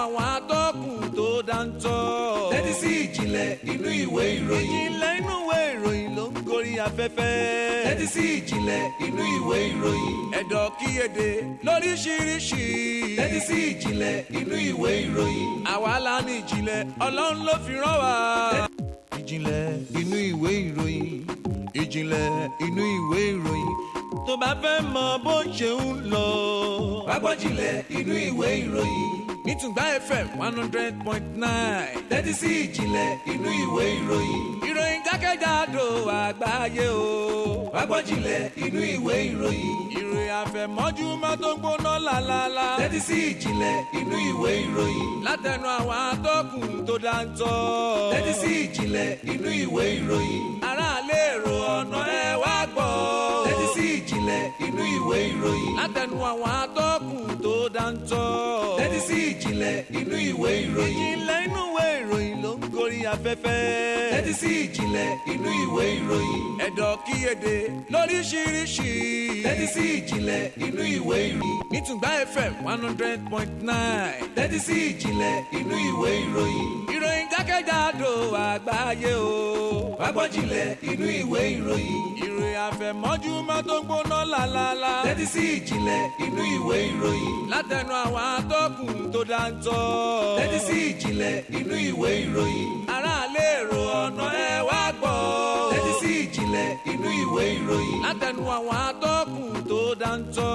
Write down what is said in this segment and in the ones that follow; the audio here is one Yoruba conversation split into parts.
àwọn atọ́kùn tó dáńtọ́. tẹ́tí sí ìjìnlẹ̀ inú ìwé ìròyìn. ìjìnlẹ̀ inú ìwé ìròyìn ló ń gorí afẹ́fẹ́. tẹ́tí sí ìjìnlẹ̀ inú ìwé ìròyìn. ẹ̀dọ̀ kíyèdè lóríṣiríṣi. tẹ́tí sí ìjìnlẹ̀ inú ìwé ìròyìn. àwa la ní ìjìnlẹ̀ Ọlọ́run ló fi rán wa. ìjìnlẹ̀ inú ìwé ìròyìn. ìjìnlẹ̀ inú ìwé ìròyìn. tó bá fẹ́ mọ bó ṣe ń lọ. wá gbọ́ ìjìnlẹ̀ inú ìwé ìròyìn. nítùngbà FM 100.9. tẹ́tí sí ìjìnlẹ̀ inú ìwé ìròyìn. ìròyìn jákèjádò àgbáyé o. wá gbọ́ ìjìnlẹ̀ inú ìwé ìròyìn. ìròyìn àfẹ̀mọ́júmọ́ tó ń gbóná lálálá. tẹ́tí sí ìjìnlẹ̀ inú ìwé ìròyìn. látẹnu àwọn atọ́kùn tó dáńtọ́. tẹ́tí sí ìjìnlẹ̀ inú ìwé ìròyìn. aráàlú èrò ọ̀nà ẹ wá gbọ́. tẹ́tí sí ìjìnlẹ̀ inú ìwé ìròyìn. látẹnu àwọn atọ́kùn tó dáńtọ́. tẹ́tí sí ìjìnlẹ̀ inú ìwé ìròyìn. ìjìnlẹ̀ inú ìwé ìròyìn ló ń gorí afẹ́fẹ́. tẹ́tí sí ìjìnlẹ̀ inú ìwé ìròyìn. ẹ̀dọ̀ kíyèdè lóríṣiríṣi. tẹ́tí sí ìjìnlẹ̀ inú ìwé ìròyìn. nítùngbà FM 100.9. tẹ́tí sí ìjìnlẹ̀ inú ìwé ìròyìn. ìròyìn jákèjádò àgbáyé o. wá gbọ́ ìjìnlẹ̀ inú ìwé ìròyìn. ìròyìn àfẹ̀mọ́júmọ́ tó ń gbóná lálálá. tẹ́tí sí ìjìnlẹ̀ inú ìwé ìròyìn. látẹnu àwọn atọ́kùn tó dáńtọ́. tẹ́tí sí ìjìnlẹ̀ inú ìwé ìròyìn. aráàlú èrò ọ̀nà ẹ wá gbọ́. tẹ́tí sí ìjìnlẹ̀ inú ìwé ìròyìn. látẹnu àwọn atọ́kùn tó dáńtọ́.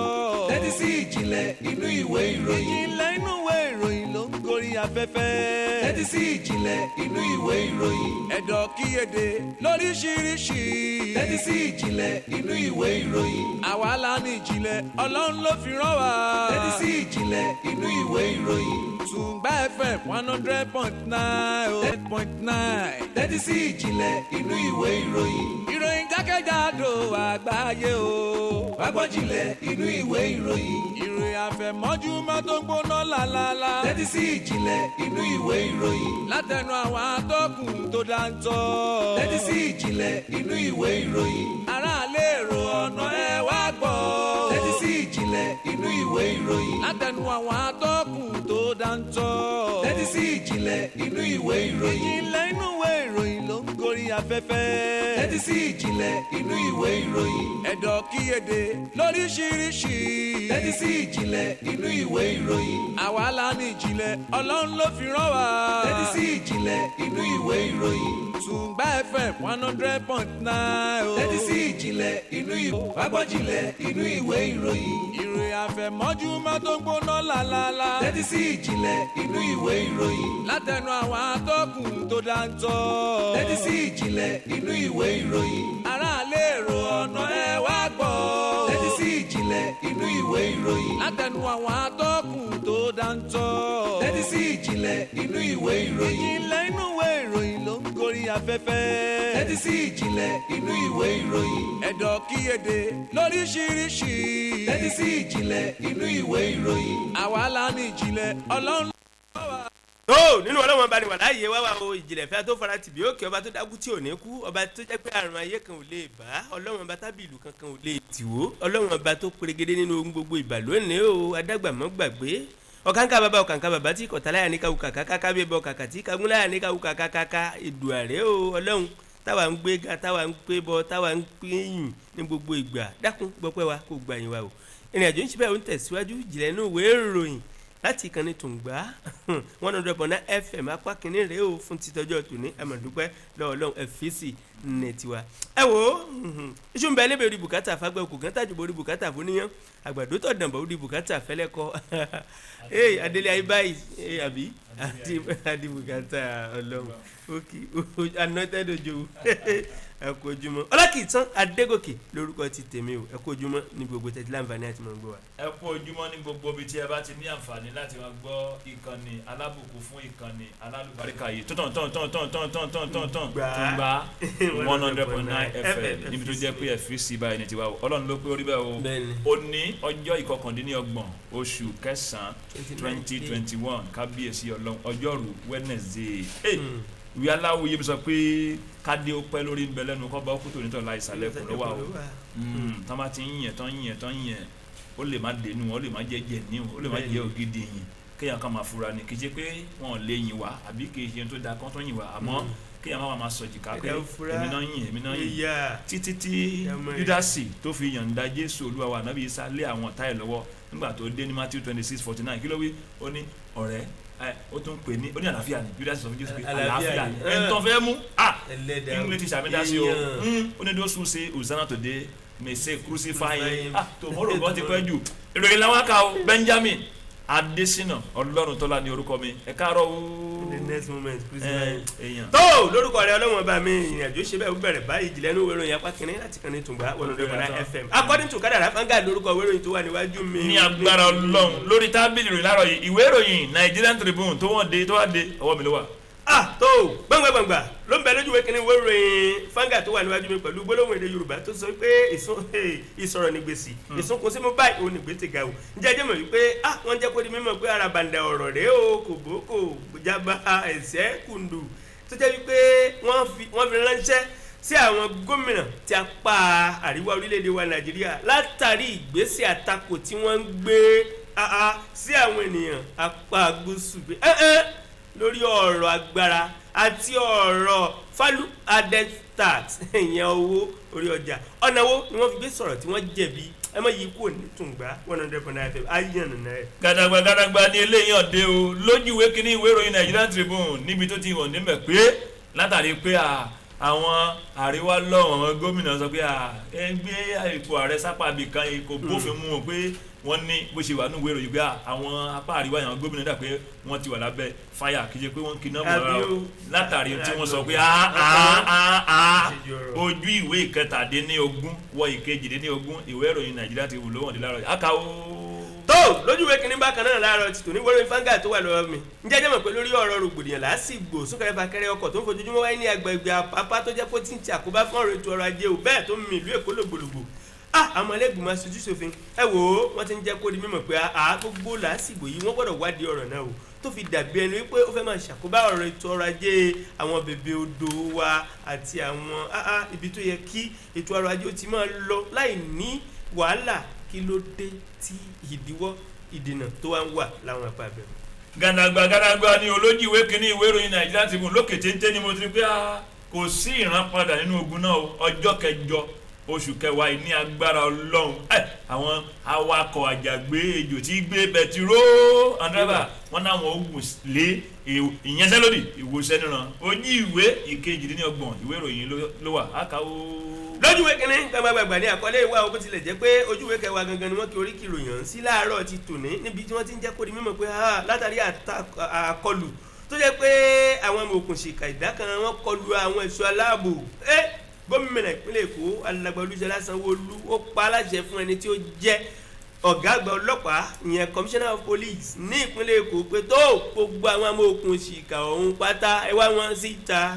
tẹ́tí sí ìjìnlẹ̀ inú ìwé ìròyìn. ìjìnlẹ̀ inú ìwé ìròyìn ló ń gorí afẹ́fẹ́. tẹ́tí sí ìjìnlẹ̀ inú ìwé ìròyìn. ẹ̀dọ̀ kíyèdè lóríṣiríṣi. tẹ́tí sí ìjìnlẹ̀ inú ìwé ìròyìn. àwa la ní ìjìnlẹ̀ Ọlọ́run ló fi rán wa. tẹ́tí sí ìjìnlẹ̀ inú ìwé ìròyìn. Tùngbà FM 100.9 o. 100.9. tẹ́tí sí ìjìnlẹ̀ inú ìwé ìròyìn. ìròyìn jákèjádò àgbáyé o. wá gbọ́ ìjìnlẹ̀ inú ìwé ìròyìn. ìròyìn àfẹ̀mọ́júmọ́ tó ń gbóná lálálá. tẹ́tí sí ìjìnlẹ̀ inú ìwé ìròyìn. látẹnu àwọn atọ́kùn tó dáńtọ́. tẹ́tí sí ìjìnlẹ̀ inú ìwé ìròyìn. aráàlú èrò ọ̀nà ẹ wá gbọ́. tẹ́tí sí ìjìnlẹ̀ inú ìwé ìròyìn. látẹnu àwọn atọ́kùn tó dáńtọ́. tẹ́tí sí ìjìnlẹ̀ inú ìwé ìròyìn. ìjìnlẹ̀ inú ìwé ìròyìn ló ń gorí afẹ́fẹ́. tẹ́tí sí ìjìnlẹ̀ inú ìwé ìròyìn. ẹ̀dọ̀ kíyèdè lóríṣiríṣi. tẹ́tí sí ìjìnlẹ̀ inú ìwé ìròyìn. àwa la ní ìjìnlẹ̀ Ọlọ́run ló fi rán wa. tẹ́tí sí ìjìnlẹ̀ inú ìwé ìròyìn. Tùngbà FM 100.9 o. tẹ́tí sí ìjìnlẹ̀ inú ìwé. wá gbọ́ ìjìnlẹ̀ inú ìwé ìròyìn. ìròyìn àfẹ̀mọ́júmọ́ tó ń gbóná lálálá. tẹ́tí sí ìjìnlẹ̀ inú ìwé ìròyìn. látẹnu àwọn atọ́kùn tó dáńtọ́. tẹ́tí sí ìjìnlẹ̀ inú ìwé ìròyìn. aráàlú èrò ọ̀nà ẹ wá gbọ́. tẹ́tí sí ìjìnlẹ̀ inú ìwé ìròyìn. látẹnu àwọn atọ́kùn tó dáńtọ́. tẹ́tí sí ìjìnlẹ̀ inú ìwé ìròyìn. ìjìnlẹ̀ inú ìwé ìròyìn ló ń gorí afẹ́fẹ́. tẹ́tí sí ìjìnlẹ̀ inú ìwé ìròyìn. ẹ̀dọ̀ kíyèdè lóríṣiríṣi. tẹ́tí sí ìjìnlẹ̀ inú ìwé ìròyìn. àwa la ní ìjìnlẹ̀ Ọlọ́run. tó nínú ọlọ́wọ́n bá ní wà láàyè wá wá o ìjìnlẹ̀ fẹ́ tó fara tìbí òkè ọba tó dákú tí ò ní kú ọba tó jẹ́ pé àrùn ayé kan ò lè bá ọlọ́wọ́n bá tábìlù kankan ò lè tìwó ọlọ́wọ́n bá tó perégedé nínú ohun gbogbo ìbà lónìí o adágbàmọ́ gbàgbé ọ̀kánká bàbá tí kọ̀tàláyà ní kàwù kàkàkà bí ẹbọ kàkà tí kagúnláyà ní kàwù kàkàkà èdò àrẹ o ọlọ́run táwa ń gbé ga táwa ń gbé bọ táwa ń gbé yìn ní gbogbo ìgbà dákun gbọpẹ́ wa kó gbà yín wa o ìrìn àjò ń ṣe bẹ́ẹ̀ ó ń tẹ̀síwájú ìjìnlẹ̀ inú ìwé ìròyìn láti ìkànnì Tùngbà 100.9 FM apá kìíní rèé o fún títọ́jọ́ tòní àmọ̀dúpẹ́ lọ́ọ̀lọ́hún ẹ̀fíìsì ní tiwa. ẹ wo iṣu ń bẹ lébè orí bùkátà fagbẹ́ òkú kan tàjùbọ̀ orí bùkátà fún níyàn àgbàdo tó dànbọ̀ orí bùkátà fẹ́lẹ́ kọ́ adélé ayé báyìí àbí adi bùkátà ọlọ́run òkè anointed ojo ẹ kú ojúmọ́ ọlákìtàn adégòkè lórúkọ ti tèmi o ẹ kú ojúmọ́ ní gbogbo tẹ̀sí láǹfààní àti mọ̀ ń gbọ́ wa. ẹ kú ojúmọ́ ní gbogbo ibi tí ẹ bá ti ní àǹfààní láti máa gbọ́ ìkànnì alábùkún fún ìkànnì alálùbáríkà yìí tán Tùngbà 100.9 FM níbi tó jẹ́ pé ẹ fi sí báyìí ní tiwa o ọlọ́run ló pé orí bẹ́ẹ̀ o ó ní ọjọ́ ìkọkàndínlọ́gbọ̀n oṣù kẹsàn-án 2021 kábíyèsí ọlọ́run ọjọ́rú Wednesday ìwé aláwo yìí sọ pé kádé ó pẹ́ lórí nbẹ lẹ́nu kọ́ bá ó kú tòun nítorí láìsàlẹ̀ kò lọ́wọ́ o tán bá ti ń yẹn ó lè má dénú ó lè má jẹ́ jẹ̀ ní ó lè má jẹ́ ògidì yìí kéèyàn kan máa fura ni kì í ṣe pé wọn lè yìn wá àbí kì í ṣe tó da kán tó yìn wá àmọ́ kéèyàn máa sọ jìkà pé èmi náà yìn títí tí Júdásì tó fi yànda Jésù Olúwa wa Ànábì Ìsá lé àwọn ọ̀tá ẹ̀ lọ́wọ́ nígbà tó dé ní Matthew 26:49 kí ló wí ó ní ọ̀rẹ́ ó tún pè ní ó ní àlàáfíà ni Júdásì sọ fún Jésù pé àlàáfíà ni ẹni tó fẹ́ mú English ti sàmìdá sí o ó ní those who say Hosanna today may say crucify him tomorrow gan ti pẹ́ jù ìròyìn làwọn kà ó Benjamin Adésínà Ọlọ́run tọ́lá ní orúkọ mi ẹ káàárọ̀ o. the next moment tó lórúkọ rẹ Ọlọ́run ọba mi ìrìnàjò ṣe bẹ́ẹ̀ ó bẹ̀rẹ̀ báyìí ìjìnlẹ̀ ní ìwéèròyìn apá kìnní láti kàn ní Tùngbà 101.9 FM according to kádàrá fanga lórúkọ ìwéèròyìn tó wà níwájú mi. ní agbára Ọlọ́run lórí tábìlì ìròyìn láàárọ̀ yìí ìwéèròyìn Nigerian Tribune tó wá dé ọwọ́ mi ló wà. tó gbọ̀ngbọ̀ngbà ló ń bẹ lójú ìwé kìnní ìwé ìròyìn fanga tó wà níwájú mi pẹ̀lú gbólóhùn èdè Yorùbá tó sọ pé ìsọ̀rọ̀ ní gbèsè ìsunkun sí mo báyìí òun ní gbèsè ga o ǹjẹ́ ẹjẹ́ mọ̀ wípé wọ́n jẹ́ kó di mímọ̀ pé arabanda ọ̀rọ̀ rẹ̀ o kò bókò jábá ẹ̀sẹ̀ kùndù tó jẹ́ wípé wọ́n fi ránṣẹ́ sí àwọn gómìnà tí apá àríwá orílẹ̀-èdè wa Nàìjíríà látàrí ìgbésẹ̀ àtakò tí wọ́n ń gbé sí àwọn ènìyàn apá gúúsù pé lórí ọ̀rọ̀ agbára àti ọ̀rọ̀ value added tax ìyẹn owó orí ọjà ọ̀nà wo ni wọ́n fi gbé sọ̀rọ̀ tí wọ́n jẹ̀bi ẹ mọ̀ yìí kúrò ní Tùngbà 100.9 FM ayélujára náà. gàdàgbà ní eléyìí ọ̀dẹ́ o lójú ìwé kínní ìwé ìròyìn Nigerian Tribune níbi tó ti hàn níbẹ̀ pé látàrí pé àwọn àríwá lọ́wọ́ gómìnà sọ pé ẹgbẹ́ ipò ààrẹ sápá abìkan kò bófin mú wọn pé wọ́n ní bó ṣe wà ní ìwé ìròyìn pé àwọn apá àríwá yẹn gómìnà dà pé wọ́n ti wà lábẹ́ fáyà kì í ṣe pé wọ́n kì í náà mọ̀ ọ́ látàrí tí wọ́n sọ pé ojú ìwé ìkẹtàdínlógún wọ ìkejìdínlógún ìwé ìròyìn Nàìjíríà ti wù lówó ọ̀dẹ́lárọ̀ àkàwọ́. tó lójú ìwé kìíní bákan náà láàárọ̀ ti tò ní wọ́rọ̀ fanga tó wà lọ́wọ́ mi ǹjẹ́ jẹ́ mọ̀ pé lórí ọ̀rọ̀ rògbòdìyàn lásìgbò súnkẹrẹ fàkẹrẹ ọkọ̀ tó ń fojoojúmọ́ wáyé ní agbègbè Àpápá tó jẹ́ kó tí ń ti àkóbá fún ọ̀rọ̀ ètò ọrọ̀ ajé ò bẹ́ẹ̀ tó ń mi ìlú Èkó lògbòlògbò àwọn ẹlẹ́gbìmọ̀ aṣojú ṣòfin ẹ wò ó wọ́n ti ń jẹ́ kó di mímọ̀ pé gbogbo lásìgbò yìí wọ́n gbọ́dọ̀ wádìí ọ̀rọ̀ náà o tó fi dàbí ẹni wípé ó fẹ́ máa ṣàkóbá ọ̀rọ̀ ètò ọrọ̀ ajé àwọn bèbè odò wa àti àwọn ibi tó yẹ kí ètò ọrọ̀ ajé ó ti máa lọ láì ní wàhálà kí ló dé tí ìdíwọ́ ìdènà tó wá ń wà láwọn apá abẹ́rẹ́. gàdàgbà ní olójú ìwé kínní ìwé ìròyìn Nàìjíríà Tribune lókè téńté ni mo ti rí pé kò sí ìrànpadà nínú ogun náà ọjọ́ kẹjọ oṣù kẹwàá ní agbára Ọlọ́run àwọn awakọ̀ àjàgbé ejò tí gbé bẹtiró andrẹ́bà wọn náà wọn ogun lé ìyẹnsẹ́lódì ìwòsàn níran ojú ìwé ìkejìdínlọ́gbọ̀n ìwé ìròyìn ló wà ákàwọ́. lójú ìwé kínní gbàgbàgbà ní àkọlé ìwà ó bó tilẹ̀ jẹ́ pé ojú ìwé kẹwàá gangan ni wọ́n kí oríkì ròyìn sí láàárọ̀ ti tòní níbi tí wọ́n ti ń jẹ́ kó di mímọ̀ pé látàrí àkọlù tó jẹ́ pé àwọn ọmọ òkùnṣìkà ìdá kan wọ́n kọlu àwọn ẹ̀ṣọ́ aláàbò gómìnà ìpínlẹ̀ Èkó Alàgbà Olúṣọlá Sanwó-Olú ó pa aláṣẹ fún ẹni tí ó jẹ́ ọ̀gá àgbà ọlọ́pàá ìyẹn commissioner of police ní ìpínlẹ̀ Èkó pé tó gbogbo àwọn amóhùnkùnṣìkà ọ̀hún pátá ẹ wá wọn síta.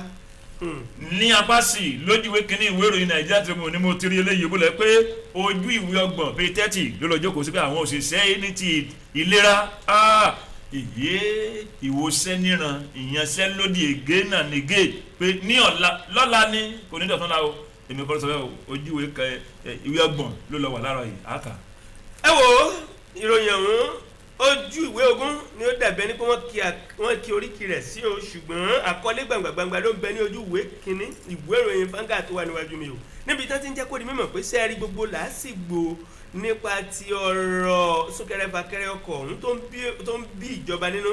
ní apáṣì lójúwé kínní ìwé ìròyìn Nàìjíríà Tribune ni mo ti rí eléyìí bólẹ̀ pé ojú ìwé ọgbọ̀n bíi 30 ló lọ jókòó sí pé àwọn òṣìṣẹ́ ní ti ìlera ìwòsàn níran ìyanṣẹ́lódì ègé náà nìgé pé ní lọ́la ní kò ní dọ̀tún la o èmi kọ́ ló sọ bẹ́ẹ̀ o ojú ìwé ọgbọ̀n ló lọ wà lára yìí àkà. ẹ wo ìròyìn ọ̀hún ojú ìwé ogún ni ó dàbẹ́ ní pé wọ́n kí oríkì rẹ̀ sí o ṣùgbọ́n àkọlé gbàngbàngbà ló ń bẹ ní ojú ìwé kínní ìwé ìròyìn fanga tó wà níwájú mi o níbi tí wọ́n ti ń jẹ́ kó di mímọ̀ pé sẹ́ẹ̀rí gbogbo làásìgbò nípa ti ọ̀rọ̀ súnkẹrẹfàkẹrẹ ọkọ̀ ọ̀hún tó ń bí ìjọba nínú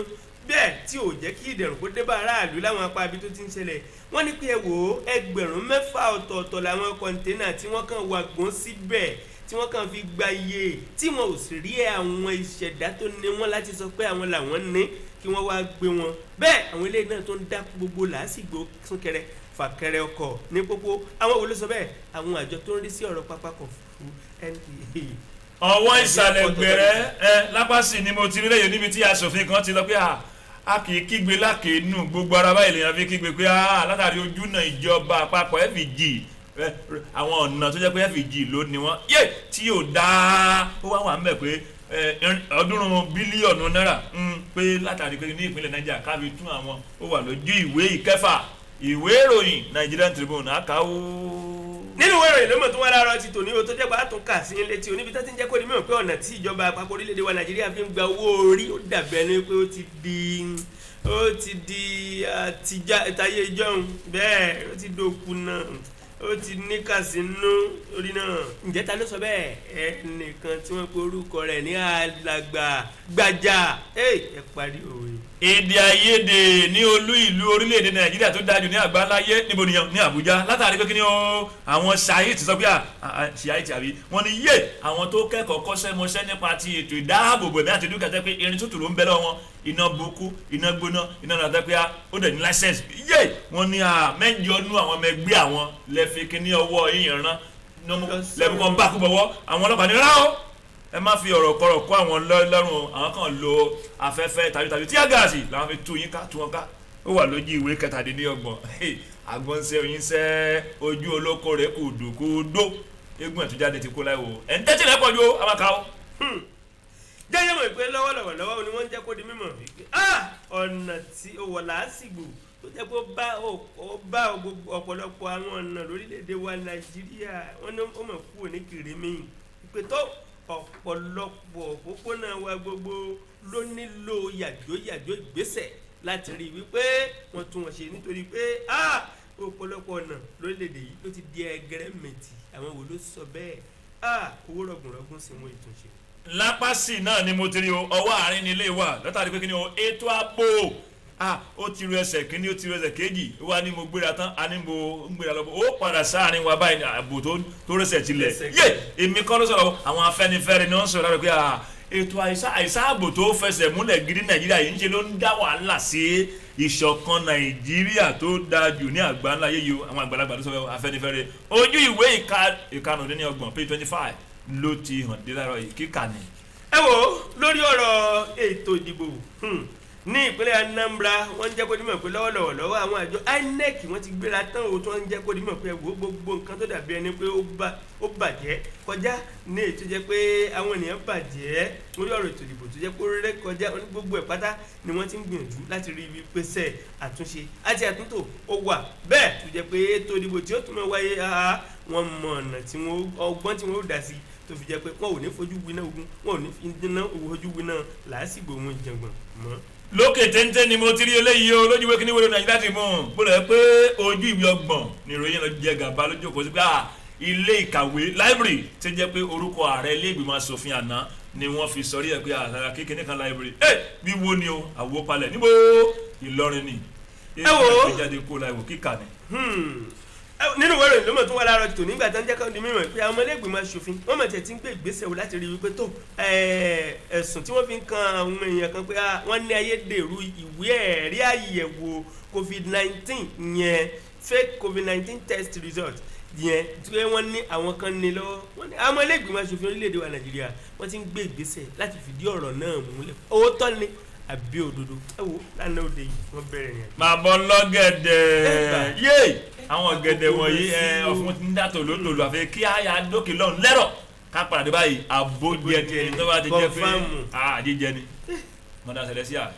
bẹ́ẹ̀ tí ò jẹ́ kí ìdẹ̀rùn kó dé bá aráàlú láwọn apá ibi tó ti ń ṣẹlẹ̀ wọ́n ní pé ẹ wò ó 6,000 ọ̀tọ̀ọ̀tọ̀ làwọn kọ̀ǹténà tí wọ́n kàn wà gbọ́n síbẹ̀ tí wọ́n kàn fi gba iye tí wọn ò sì rí àwọn ìṣẹ̀dá tó ní wọn láti sọ pé àwọn làwọn ní kí wọ́n wá gbé wọn bẹ́ẹ̀ àwọn ilé náà tó ń dá gbogbo làásìgbò súnkẹrẹ fàkẹrẹ ọkọ̀ ní pópó àwọn wo ló sọ bẹ́ẹ̀ àwọn àjọ tó ń rí sí ọ̀rọ̀ pápákọ̀ fún NPA. ọwọ́ ìsàlẹ̀ gbẹ̀rẹ́ lápásì ni mo ti rí lẹ́yìn níbi tí aṣòfin kan ti lọ pé a kì í kígbe lákèénú gbogbo ara báyìí lèèyàn fi kígbe pé látàrí ojúnà ìjọba àpapọ̀ FG àwọn ọ̀nà tó jẹ́ pé FG ló ní wọ́n tí yóò dáa ó wà ń bẹ̀ pé ọ̀ọ́dúnrún bílíọ̀nù náírà pé látàrí pé ní ìpínlẹ̀ Niger kábi tún àwọn ó wà lójú ìwé ìkẹfà ìwé ìròyìn Nigerian Tribune àkàwọ́. nínú ìwé ìròyìn lọ́mọ̀ tó wá láàárọ̀ ti tòní o tó jẹ́ pé àtúnkà sí ilé tí oníbi tó ti ń jẹ́ kó ní mọ̀ pé ọ̀nà tí ìjọba àpapọ̀ orílẹ̀-èdè wa Nàìjíríà fi ń gba owó orí ó dàbí ẹni pé ó ti di àtayé ìjọ́un bẹ́ẹ̀ ó ti dòkú náà ó ti ní kàsínú orí náà. ǹjẹ́ ta ló sọ bẹ́ẹ̀ ẹnìkan tí wọ́n pe orúkọ rẹ̀ ní alàgbà Gbajà ẹ parí òwe. èdè àìyedè ní olú ìlú orílẹ̀-èdè Nàìjíríà tó dájú ní àgbáláyé níbo nìyàn ní Àbújá látàrí pé kí ni àwọn ṣáyẹ̀tì sọ pé ṣáyẹ̀tì àbí wọ́n ní àwọn tó kẹ́kọ̀ọ́ kọ́ṣẹ́mọṣẹ́ nípa ti ètò ìdáàbòbò ẹ̀mí àti dúkìá tẹ́ pé irin tútù ló ń bẹ lọ́wọ́ wọn iná burúkú iná gbóná iná nàdá pé ó dẹ̀ ní láísẹ̀nsì wọ́n ní mẹ́jọ nú àwọn ọmọ ẹgbẹ́ àwọn lẹ́fẹ̀ẹ́ kí ní ọwọ́ yìnyín rán lẹ́mùkọ́ bá kú bọ̀wọ́ àwọn ọlọ́pàá ní rárá ẹ má fi ọ̀rọ̀ kọ̀rọ̀ kó àwọn lọ́rùn àwọn kan lo afẹ́fẹ́ tàbí tí àgáàsì làwọn fi tú wọn ká ó wà lójú ìwé 27 àgbọ̀nsẹ̀ òyìnṣẹ́ ojú olóko rẹ̀ kùdùkùdó eégún ẹ̀ tó jáde ti kó láìwò ẹ̀ ń tẹ́tí lẹ́pọ̀ ju àmàkà ó. jẹ́yẹ́ mọ̀ pé lọ́wọ́lọ́wọ́ ni wọ́n ń jẹ́ kó di mímọ̀ wípé ọ̀nà tí ó wọ̀ lásìgbò tó jẹ́ pé ó bá ọ̀pọ̀lọpọ̀ àwọn ọ̀nà lórílẹ̀‐èdè wa Nàìjíríà wọ́n ní ó mọ̀ kúrò ní kìrìmì ìpè tó ọ̀pọ̀lọpọ̀ òpópónà wa gbogbo ló nílò yàjó ìgbésẹ̀ láti rí wípé wọ́n tún wọn ṣe nítorí pé ọ̀pọ̀lọpọ̀ ọ̀nà lórílẹ̀‐èdè yìí ló ti di ẹgẹrẹmẹ̀tì àwọn wo ló sọ bẹ́ẹ̀ owó rọ̀gùnrọ̀gùn sí wọn ìtúnṣe. lápásì náà ni mo ti rí ọwọ́ àárín nílé wa látàrí pé kí ni ètò ààbò ó ti ru ẹsẹ̀ kíní ó ti ru ẹsẹ̀ kejì ó wá ní mo gbéra tán a ní mo ń gbéra lọ ó padà sáàrin wa báyìí ààbò tó rẹsẹ̀ tilẹ̀ èmi kọ́ ló sọ̀rọ̀ àwọn Afẹ́nifẹ́re ni wọ́n sọ̀rọ̀ lára pé ètò àìsààbò tó fẹsẹ̀ múlẹ̀ gidi Nàìjíríà yìí ń ṣe ló ń dá wàhálà sí ìṣọ̀kan Nàìjíríà tó dáa jù ní àgbáńlá yéyí àwọn àgbàlagbà tó sọ Afẹ́nifẹ́re ojú ìwé ìkarùndínlọ́gbọ̀n page 25 ló ti hàn dé láàárọ̀ yìí kíkà ni. ẹ wo lórí ọ̀rọ̀ ètò ìdìbò ní ìpínlẹ̀ Anambra wọ́n jẹ́ kó dímọ̀ pé lọ́wọ́ àwọn àjọ INEC wọ́n ti gbéra tán o tí wọ́n jẹ́ kó dímọ̀ pé gbogbo nǹkan tó dàbí ẹni pé ó bàjẹ́ kọjá ní ètò jẹ́ pé àwọn ènìyàn bàjẹ́ lórí ọ̀rọ̀ ètò ìdìbò tó jẹ́ pé ó rẹ́ kọjá gbogbo ẹ̀ pátá ni wọ́n ti ń gbìyànjú láti rí ibi pèsè àtúnṣe àti àtúntò ó wà bẹ́ẹ̀ tó jẹ́ pé ètò ìdìbò tí ó tún máa wáyé wọ́n mọ ọ̀nà ọgbọ́n tí wọ́n ó dá sí tó fi jẹ́ pé wọn ò ní fojú winá ogun wọn ò ní fi dínà ojú winá làásìgbò wọn ìjàngbọ̀n mọ́. lókè téńté ni mo ti rí eléyìí o lójú ìwé kíní wọlé Nàìjíríà ti mú un gbọ́dọ̀ pé ojú ìwé ọgbọ̀n ni ìròyìn lọ jẹ gàba lójú òkú sí pé ilé ìkàwé library ti jẹ́ pé orúkọ ààrẹ ilé ìgbìmọ̀ asòfin àná ni wọ́n fi sọrí ẹ̀ pé àtàrà kékeré kan library bí wo ni o àwo palẹ̀ níbo Ìlọrin ni ẹ wo ìjáde kó láìwò kíkà ni. nínú ìwé ìròyìn ló mọ̀ tó wà láàárọ̀ tó nígbà tó ń jẹ́ ká di mímọ̀ pé àwọn ọmọlẹ́gbẹ̀mọ aṣòfin wọ́n mọ̀ tẹ̀ tí ń gbé ìgbésẹ̀ wò láti rí wípé tó ẹ̀sùn tí wọ́n fi ń kan àwọn èèyàn kan pé wọ́n ní ayédèrú ìwé ẹ̀rí àyẹ̀wò COVID-19 yẹn fake COVID-19 test result yẹn tí wọ́n ní àwọn kan ní lọ́wọ́ wọ́n ní àwọn ọmọlẹ́gbẹ̀mọ aṣòfin orílẹ̀-èdè wa Nàìjíríà wọ́n ti ń gbé ìgbésẹ̀ láti fìdí ọ̀rọ̀ náà múlẹ̀ òótọ́ ni àbí òdodo ẹ wo lánàá òde yìí wọ́n bẹ̀rẹ̀ yẹn. màbọ̀ lọ́gẹ̀dẹ̀ yéé àwọn ọ̀gẹ̀dẹ̀ wọ̀nyí ọ̀fun ti ń dá tòlótòló àfi kí àyà dókè lọ́hùn lẹ́rọ̀ ká padà dé báyìí àbójẹ tó bá ti jẹ́ pé jíjẹ ni mọ̀dà Celestia.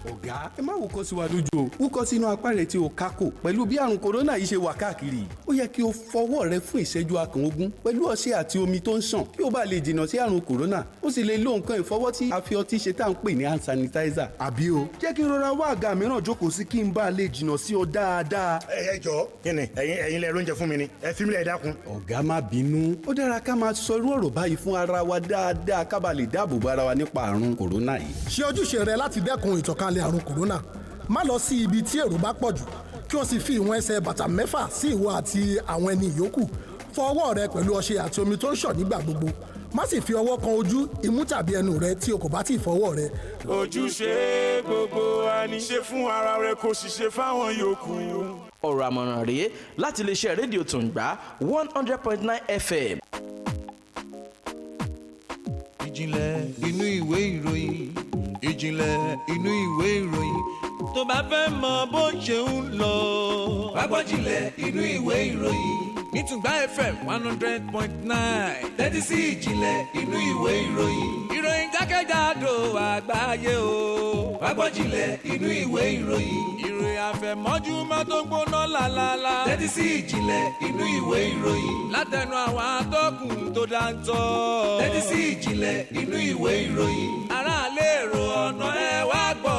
ọ̀gá ẹ má wúkọ́ sí wa lójú o wúkọ́ sínú apá rẹ̀ tí o kákò pẹ̀lú bí àrùn kòrónà yìí ṣe wà káàkiri ó yẹ kí o fọwọ́ rẹ fún ìṣẹ́jú akànógún pẹ̀lú ọṣẹ àti omi tó ń ṣàn kí o bá lè jìnnà sí àrùn kòrónà ó sì lè lo nǹkan ìfọwọ́ tí a fi ọtí ṣe tá à ń pè ní hand sanitizer. àbí o jẹ́ kí n rọra wá àga mìíràn jókòó sí kí n bá lè jìnnà sí ọ dáadáa. ẹ jọ̀ọ́ kí ni ẹ̀yin lẹ lóúnjẹ fún mi ni ẹ fi mí lẹ̀ dákun. ọ̀gá má bínú ó dára ká máa sọ irú ọ̀rọ̀ báyìí fún ara wa dáadáa ká bá lè dáàbò bo ara wa nípa àrùn kòrónà yìí. ṣe ojúṣe rẹ láti dẹ́kun ìtànkálẹ̀ àrùn kòrónà má lọ sí ibi tí èrò bá pọ̀ jù kí o sì fi ìwọ̀n ẹsẹ̀ bàtà 6 sí ìwọ àti àwọn ẹni ìyókù fọ ọwọ́ rẹ pẹ̀lú ọṣẹ àti omi tó ń ṣàn nígbà gbogbo má sì fi ọwọ́ kan ojú imú tàbí ẹnu rẹ tí o kò bá tíì fọwọ́ rẹ. ojúṣe gbogbo wa ni ṣe fún ara rẹ kó sì ṣe fáwọn yòókù. ọ̀rọ̀ àmọ̀ràn rèé láti iléeṣẹ́ rédíò Tùǹgbá 100.9 FM. ìjìnlẹ̀ inú ìwé ìròyìn ìjìnlẹ̀ inú ìwé ìròyìn tó bá fẹ́ mọ bó ṣe ń lọ. wá gbọ́ ìjìnlẹ̀ inú ìwé ìròyìn nítùngbà FM 100.9. tẹ́tí sí ìjìnlẹ̀ inú ìwé ìròyìn. ìròyìn jákèjádò àgbáyé o. wá gbọ́ jìnlẹ̀ inú ìwé ìròyìn. ìròyìn àfẹ̀mọ́júmọ́ tó ń gbóná lálálá. tẹ́tí sí ìjìnlẹ̀ inú ìwé ìròyìn. látẹnu àwọn atọ́kùn tó dáńtọ́. tẹ́tí sí ìjìnlẹ̀ inú ìwé ìròyìn. aráàlú èrò ọ̀nà ẹ wá gbọ́.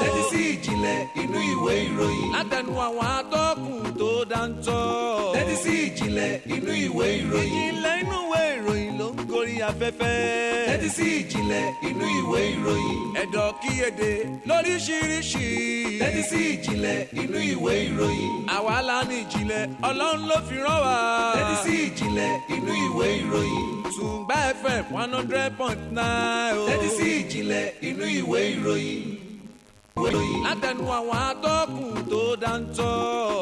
tẹ́tí sí ìjìnlẹ̀ inú ìwé ìròyìn. látẹnu àwọn atọ́kùn tó dáńtọ́. tẹ́tí sí ìjìnlẹ̀ inú ìwé ìròyìn. ìjìnlẹ̀ inú ìwé ìròyìn ló ń gorí afẹ́fẹ́. tẹ́tí sí ìjìnlẹ̀ inú ìwé ìròyìn. ẹ̀dọ̀ kíyèdè lóríṣiríṣi. tẹ́tí sí ìjìnlẹ̀ inú ìwé ìròyìn. àwa la ní ìjìnlẹ̀ ọlọ́run ló fi rán wa. tẹ́tí sí ìjìnlẹ̀ inú ìwé ìròyìn. Tùngbà FM 100.9 o. tẹ́tí sí ìjìnlẹ̀ inú ìwé ìròyìn. látẹnu àwọn atọ́kùn tó dáńtọ́.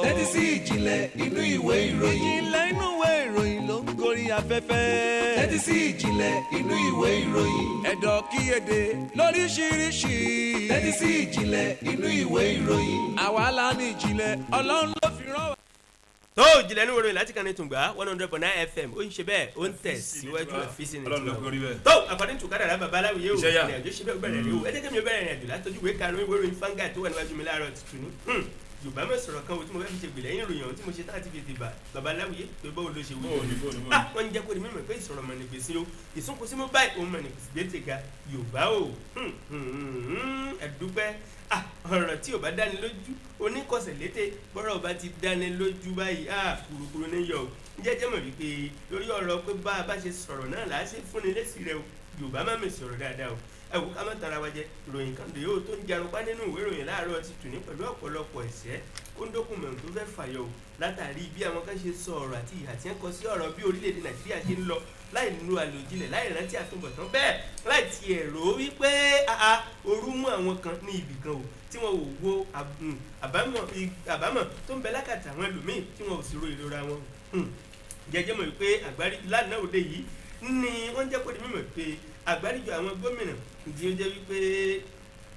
tẹ́tí sí ìjìnlẹ̀ inú ìwé ìròyìn. ìjìnlẹ̀ inú ìwé ìròyìn ló ń gorí afẹ́fẹ́. tẹ́tí sí ìjìnlẹ̀ inú ìwé ìròyìn. ẹ̀dọ̀ kíyèdè lóríṣiríṣi. tẹ́tí sí ìjìnlẹ̀ inú ìwé ìròyìn. àwa la ní ìjìnlẹ̀ ọlọ́run ló fi rán wa. tó ìjìnlẹ̀ inú ìròyìn láti kàn ní Tùngbà 100.9 FM ó ń ṣe bẹ́ẹ̀ ó ń tẹ̀ síwájú ẹ̀fíìsì ní Tùngbà. tó àkọ́dé tù kádàrá bàbá aláwìyé o Iṣẹ́ yá. ìrìn àjò ṣe bẹ́ẹ̀ bẹ̀rẹ̀ rí o ẹ jẹ́ kí mi bẹ̀rẹ̀ ìrìn àjò látọjú ìwé karùn-ún ìwé ìròyìn fanga tó wà níwájú mi láàárọ̀ tuntun ní yorùbá mọ̀ sọ̀rọ̀ kan wo tí mo fẹ́ fi ṣe gbèlè ẹ̀yìn ìròyìn ọ̀hún tí mo ṣe tá àti fi ti bàbá aláwìyé pé báwo ló ṣe wù wọ́n ń jẹ́ kó di mímọ̀ pé ìsọ̀rọ̀ mọ̀ ní gbèsè o ìsúnkùsí mú báyìí òun mọ̀ ní gbèsè ga yorùbá o ẹ̀dúpẹ́ ọ̀rọ̀ tí ò bá dáni lójú oníkọ̀sẹ̀ létè bọ́rọ̀ bá ti dáni lójú báyìí kúrúkúrú níyọ̀ o jẹ́jẹ́ mọ̀ wípé lórí ọ̀rọ̀ pé bá a bá ṣe sọ̀rọ̀ náà là á ṣe fúnni lésì rẹ o yorùbá má mi sọ̀rọ̀ dáadáa o ẹ wò ká má tara wa jẹ ìròyìn kan lè yóò tó ń jarunpá nínú ìwé ìròyìn láàárọ̀ ti tù ní pẹ̀lú ọ̀pọ̀lọpọ̀ ẹ̀sẹ̀ ó ń dókùnmẹ̀ntì tó fẹ́ fàyọ o látàrí bí àwọn kan ṣe sọ ọ̀rọ̀ àti ìhà tí wọ́n kọ sí ọ̀rọ̀ bí orílẹ̀-èdè nàìjíríà ṣe ń lọ láì nínú àlòjinlẹ̀ láì rántí àtúbọ̀tán bẹ́ẹ̀ láì tiẹ̀ rò ó wípé orú mú àwọn kan ní ibì kan o tí wọn ò wo àbámọ̀ tó ń bẹ lákàtà àwọn ẹlòmíì tí wọn ò sì ro ìrora wọn jẹjẹ mọ̀ wípé àgbárí lánàá òde yìí ni wọ́n jẹ́ kó di mímọ̀ pé àgbáríjọ àwọn gómìnà tí ó jẹ́ wípé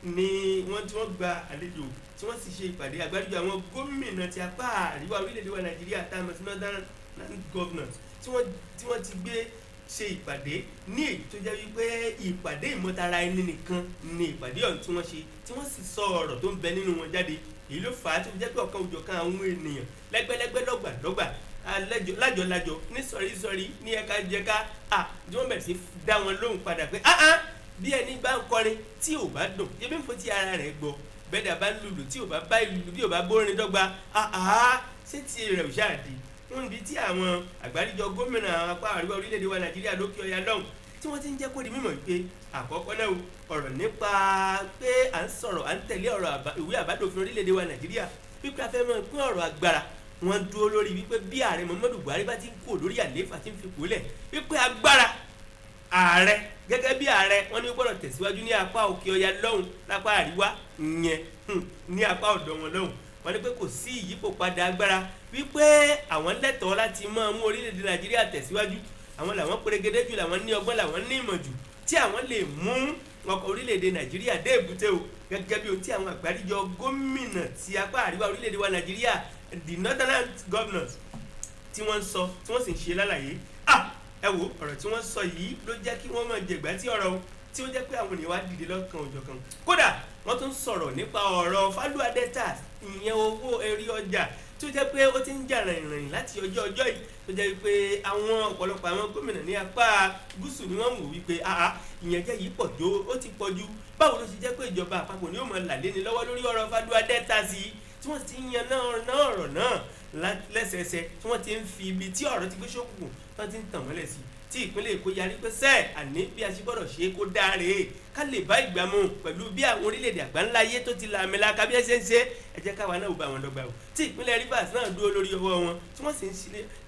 ni wọ́n tí wọ́n gba àlejò tí wọ́n sì ṣe ìpàdé àgbáríjọ àwọn gómìnà ti apá àríwá orílẹ̀-èdè wa nàìjíríà tá a mọ̀ sí northern governors tí wọ́n ti gbé ṣe ìpàdé ní èyí tó jẹ́ wípé ìpàdé ìmọ̀tara ẹni nìkan ni ìpàdé ọ̀hún tí wọ́n ṣe tí wọ́n sì sọ ọ̀rọ̀ tó ń bẹ nínú wọn jáde èyí ló fà á tó jẹ́ pé ọ̀kan òjọ̀kan àwọn ènìyàn lẹ́gbẹ́lẹ́gbẹ́ lọ́gbàlọ́gbà lájọlájọ ní sọ̀rísọ̀rí ní ẹ̀ka jẹ́ká tí wọ́n bẹ̀rẹ̀ sí dá wọn lóhùn padà pé bí ẹni bá ń kọrin tí ò bá dùn ebi ń fò tí ara rẹ̀ gbọ́ bẹ́ẹ̀dà bá ń lùlù tí ò bá bá ìlú bí ò bá bórin dọ́gba ṣé ti rẹ̀ ò ṣáàdì ń di tí àwọn àgbáríjọ gómìnà apá àríwá orílẹ̀-èdè wa nàìjíríà lókè ọya lọ́hùn tí wọ́n ti ń jẹ́ kó di mímọ̀ pé àkọ́kọ́ náà ọ̀rọ̀ nípa pé à ń sọ̀rọ̀ à ń tẹ̀lé ọ̀rọ̀ ìwé àbádòfin orílẹ̀-èdè wa nàìjíríà wípé a fẹ́ mọ̀ pín ọ̀rọ̀ agbára wọ́n dúró lórí wípé bí ààrẹ muhammadu buhari bá ti ń kó lórí àlééfà tí ń fi kólẹ̀ wípé agbára ààrẹ gẹ́gẹ́ bí ààrẹ wọ́n ní gbọ́dọ̀ tẹ̀síwájú ní apá òkè ọya lọ́hùn lápá àríwá yẹn ní apá ọ̀dọ̀ wọn lọ́hùn wọ́n ní pé kò sí ìyípo padà agbára wípé àwọn lẹ́tọ̀ọ́ láti máa mú orílẹ̀-èdè nàìjíríà tẹ̀síwájú àwọn làwọn pérégedé jù làwọn ní ọgbọ́n làwọn ní ìmọ̀ jù tí àwọn lè mú ọkọ̀ orílẹ̀-èdè nàìjíríà dé èbúté o gẹ́gẹ́ bí ohun tí àwọn àgbáríjọ gómìnà ti apá àríwá orílẹ̀-èdè wa nàìjíríà the northern governors tí wọ́n ń sọ tí wọ́n sì ń ṣe lálàyé ẹ wo ọ̀rọ̀ tí wọ́n sọ yìí ló jẹ́ kí wọ́n máa jẹ̀gbá tí ọ̀rọ̀ o tí ó jẹ́ pé àwọn ènìyàn wá dìde lọ́kàn òjọ̀kan kódà wọ́n tún sọ̀rọ̀ nípa ọ̀rọ̀ Falua Delta ìyẹn owó ẹ̀rí ọjà tó jẹ́ pé ó ti ń jà rìnrìn láti ọjọ́ yìí tó jẹ́ pé àwọn ọ̀pọ̀lọpọ̀ àwọn gómìnà ní apá gúúsù ni wọ́n wò wípé ìyànjẹ́ yìí pọ̀ jó ó ti pọ̀ ju báwo ló ṣe jẹ́ pé ìjọba àpapọ̀ ni ó mọ̀ là léni lọ́wọ́ lórí ọ̀rọ̀ Falua Delta sí tí wọ́n ti ń yan náà ọ̀rọ̀ náà lẹ́sẹẹsẹ tí wọ́n ti ń fi ibi tí ọ̀rọ̀ ti gbé ṣókùnkùn tí wọ́n ti ń tàn mọ́lẹ̀ sí tí ìpínlẹ̀ Èkó yarí pé àní bí a ṣe gbọ́dọ̀ ṣe kó dáre ká lè bá ìgbà mu pẹ̀lú bí àwọn orílẹ̀-èdè àgbáńláyé tó ti làmìlà kábíyé ṣe ń ṣe ẹ jẹ́ káwa náà ò bá wọn dọ́gba o tí ìpínlẹ̀ Rivers náà dúró lórí ọwọ́ wọn tí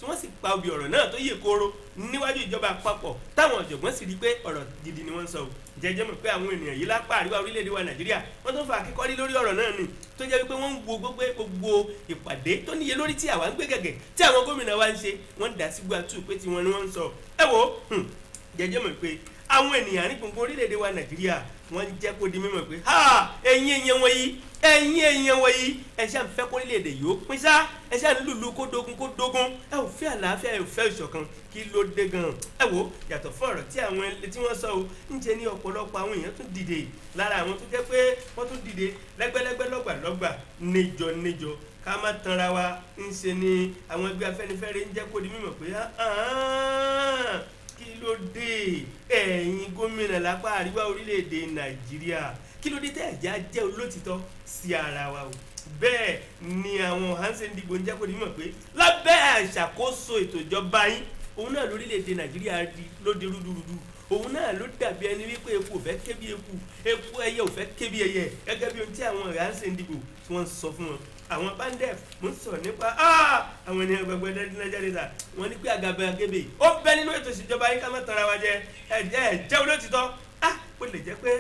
wọ́n sì pa obì ọ̀rọ̀ náà tó yè kooro níwájú ìjọba àpapọ̀ táwọn ọ̀jọ̀gbọ́n sì rí pé ọ̀rọ̀ gidi ni wọ́n ń sọ o jẹjẹ mọ̀ pé àwọn ènìyàn yìí lápá àríwá orílẹ̀-èdè wa Nàìjíríà wọ́n tó ń fa akíkọ́rí lórí ọ̀rọ̀ náà ni tó jẹ́ wípé wọ́n ń wo gbogbo ìpàdé tó níye lórí tí àwa ń gbé gẹ̀gẹ̀ tí àwọn gómìnà wa ń ṣe wọ́n dá sí gbàtú pé tiwọn ni wọ́n ń sọ ẹ wo jẹjẹ́ mọ̀ pé àwọn ènìyàn ní gbogbo orílẹ̀-èdè wa Nàìjíríà wọ́n ń jẹ́ kó di mímọ̀ pé ẹ̀yin èèyàn wọ̀nyí ẹ ṣáà ń fẹ́ kó orílẹ̀-èdè yìí ó pín sá ẹ ṣáà ń lùlù kó dogun ẹ ò fẹ́ àlàáfíà ẹ ò fẹ́ ìṣọ̀kan kí ló dé gan-an ẹ wò yàtọ̀ fún ọ̀rọ̀ tí àwọn tí wọ́n sọ o ń jẹ́ ní ọ̀pọ̀lọpọ̀ àwọn èèyàn tún dìde lára àwọn tó jẹ́ pé wọ́n tún dìde lẹ́gbẹ́lẹ́gbẹ́ lọ́gbàlọ́gbà níjọ ká má tanra wa ń ṣe ni àwọn ẹgbẹ́ Afẹ́nifẹ́re ń jẹ́ kó di mímọ̀ pé kí ló dé ẹ̀yin gómìnà lápá àríwá orílẹ̀-èdè Nàìjíríà kí ló dé tẹ́ ẹ̀já jẹ́ olótìtọ́ sí ara wa o bẹ́ẹ̀ ni àwọn Hansen Ndigbo ń jẹ́ kó di mímọ̀ pé lábẹ́ àṣàkóso ètò ìjọba yín òun náà lórílẹ̀-èdè Nàìjíríà ló di rúdurùdu òun náà ló dàbí ẹni wípé eku ò fẹ́ ké bí eku ẹyẹ ò fẹ́ ké bí ẹyẹ gẹ́gẹ́ bí ohun tí àwọn Hansen Ndigbo tí wọ́n sọ fún wọn àwọn bandef mo ń sọ̀rọ̀ nípa àwọn ènìyàn gbogbo Nàìjíríà wọ́n ní pé àgàbàgebè ó bẹ nínú ètò ìṣèjọba yín ká má tanra wa jẹ ẹ̀jẹ̀ olótìtọ́ ó lè jẹ́ pé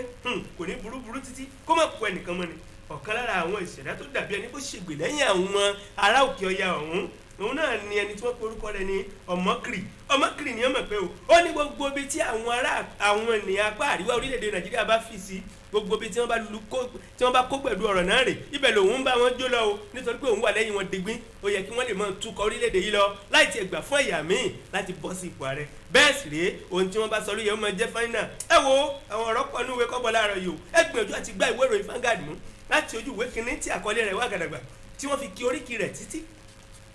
kò ní burúburú títí kó má kó ẹnìkan mọ́ ni ọ̀kan lára àwọn ìṣẹ̀dá tó dàbí ẹni kó ṣègbè lẹ́yìn àwọn ará òkè ọya ọ̀hún òun náà ni ẹni tí wọ́n pe orúkọ rẹ̀ ní ọmọkiri ni wọ́n mọ̀ pé ó ní gbogbo ibi tí àwọn ènìyàn apá àríwá orílẹ̀-èdè Nàìjíríà bá fi sí gbogbo ibi tí wọ́n bá kó pẹ̀lú ọ̀rọ̀ náà rè ibẹ̀ lòun ń bá wọn jó lọ o nítorí pé òun wà lẹ́yìn wọn digbín ó yẹ kí wọ́n lè máa túkọ̀ orílẹ̀-èdè yìí lọ láì tiẹ̀ gbà fún ẹ̀yà míì láti bọ́ sí ipò ààrẹ bẹ́ẹ̀ sì rèé ohun tí wọ́n bá sọ lóye ó máa jẹ́ fáínà ẹ wo àwọn ọ̀rọ̀ pọ̀ ní ìwé kọ́bọ̀ láàárọ̀ yìí o ẹ gbìyànjú àti gbá ìwé ìròyìn Vanguard mú láti ojú ìwé kínní tí àkọlé rẹ̀ wà gàdàgbà tí wọ́n fi kí oríkì rẹ̀ títí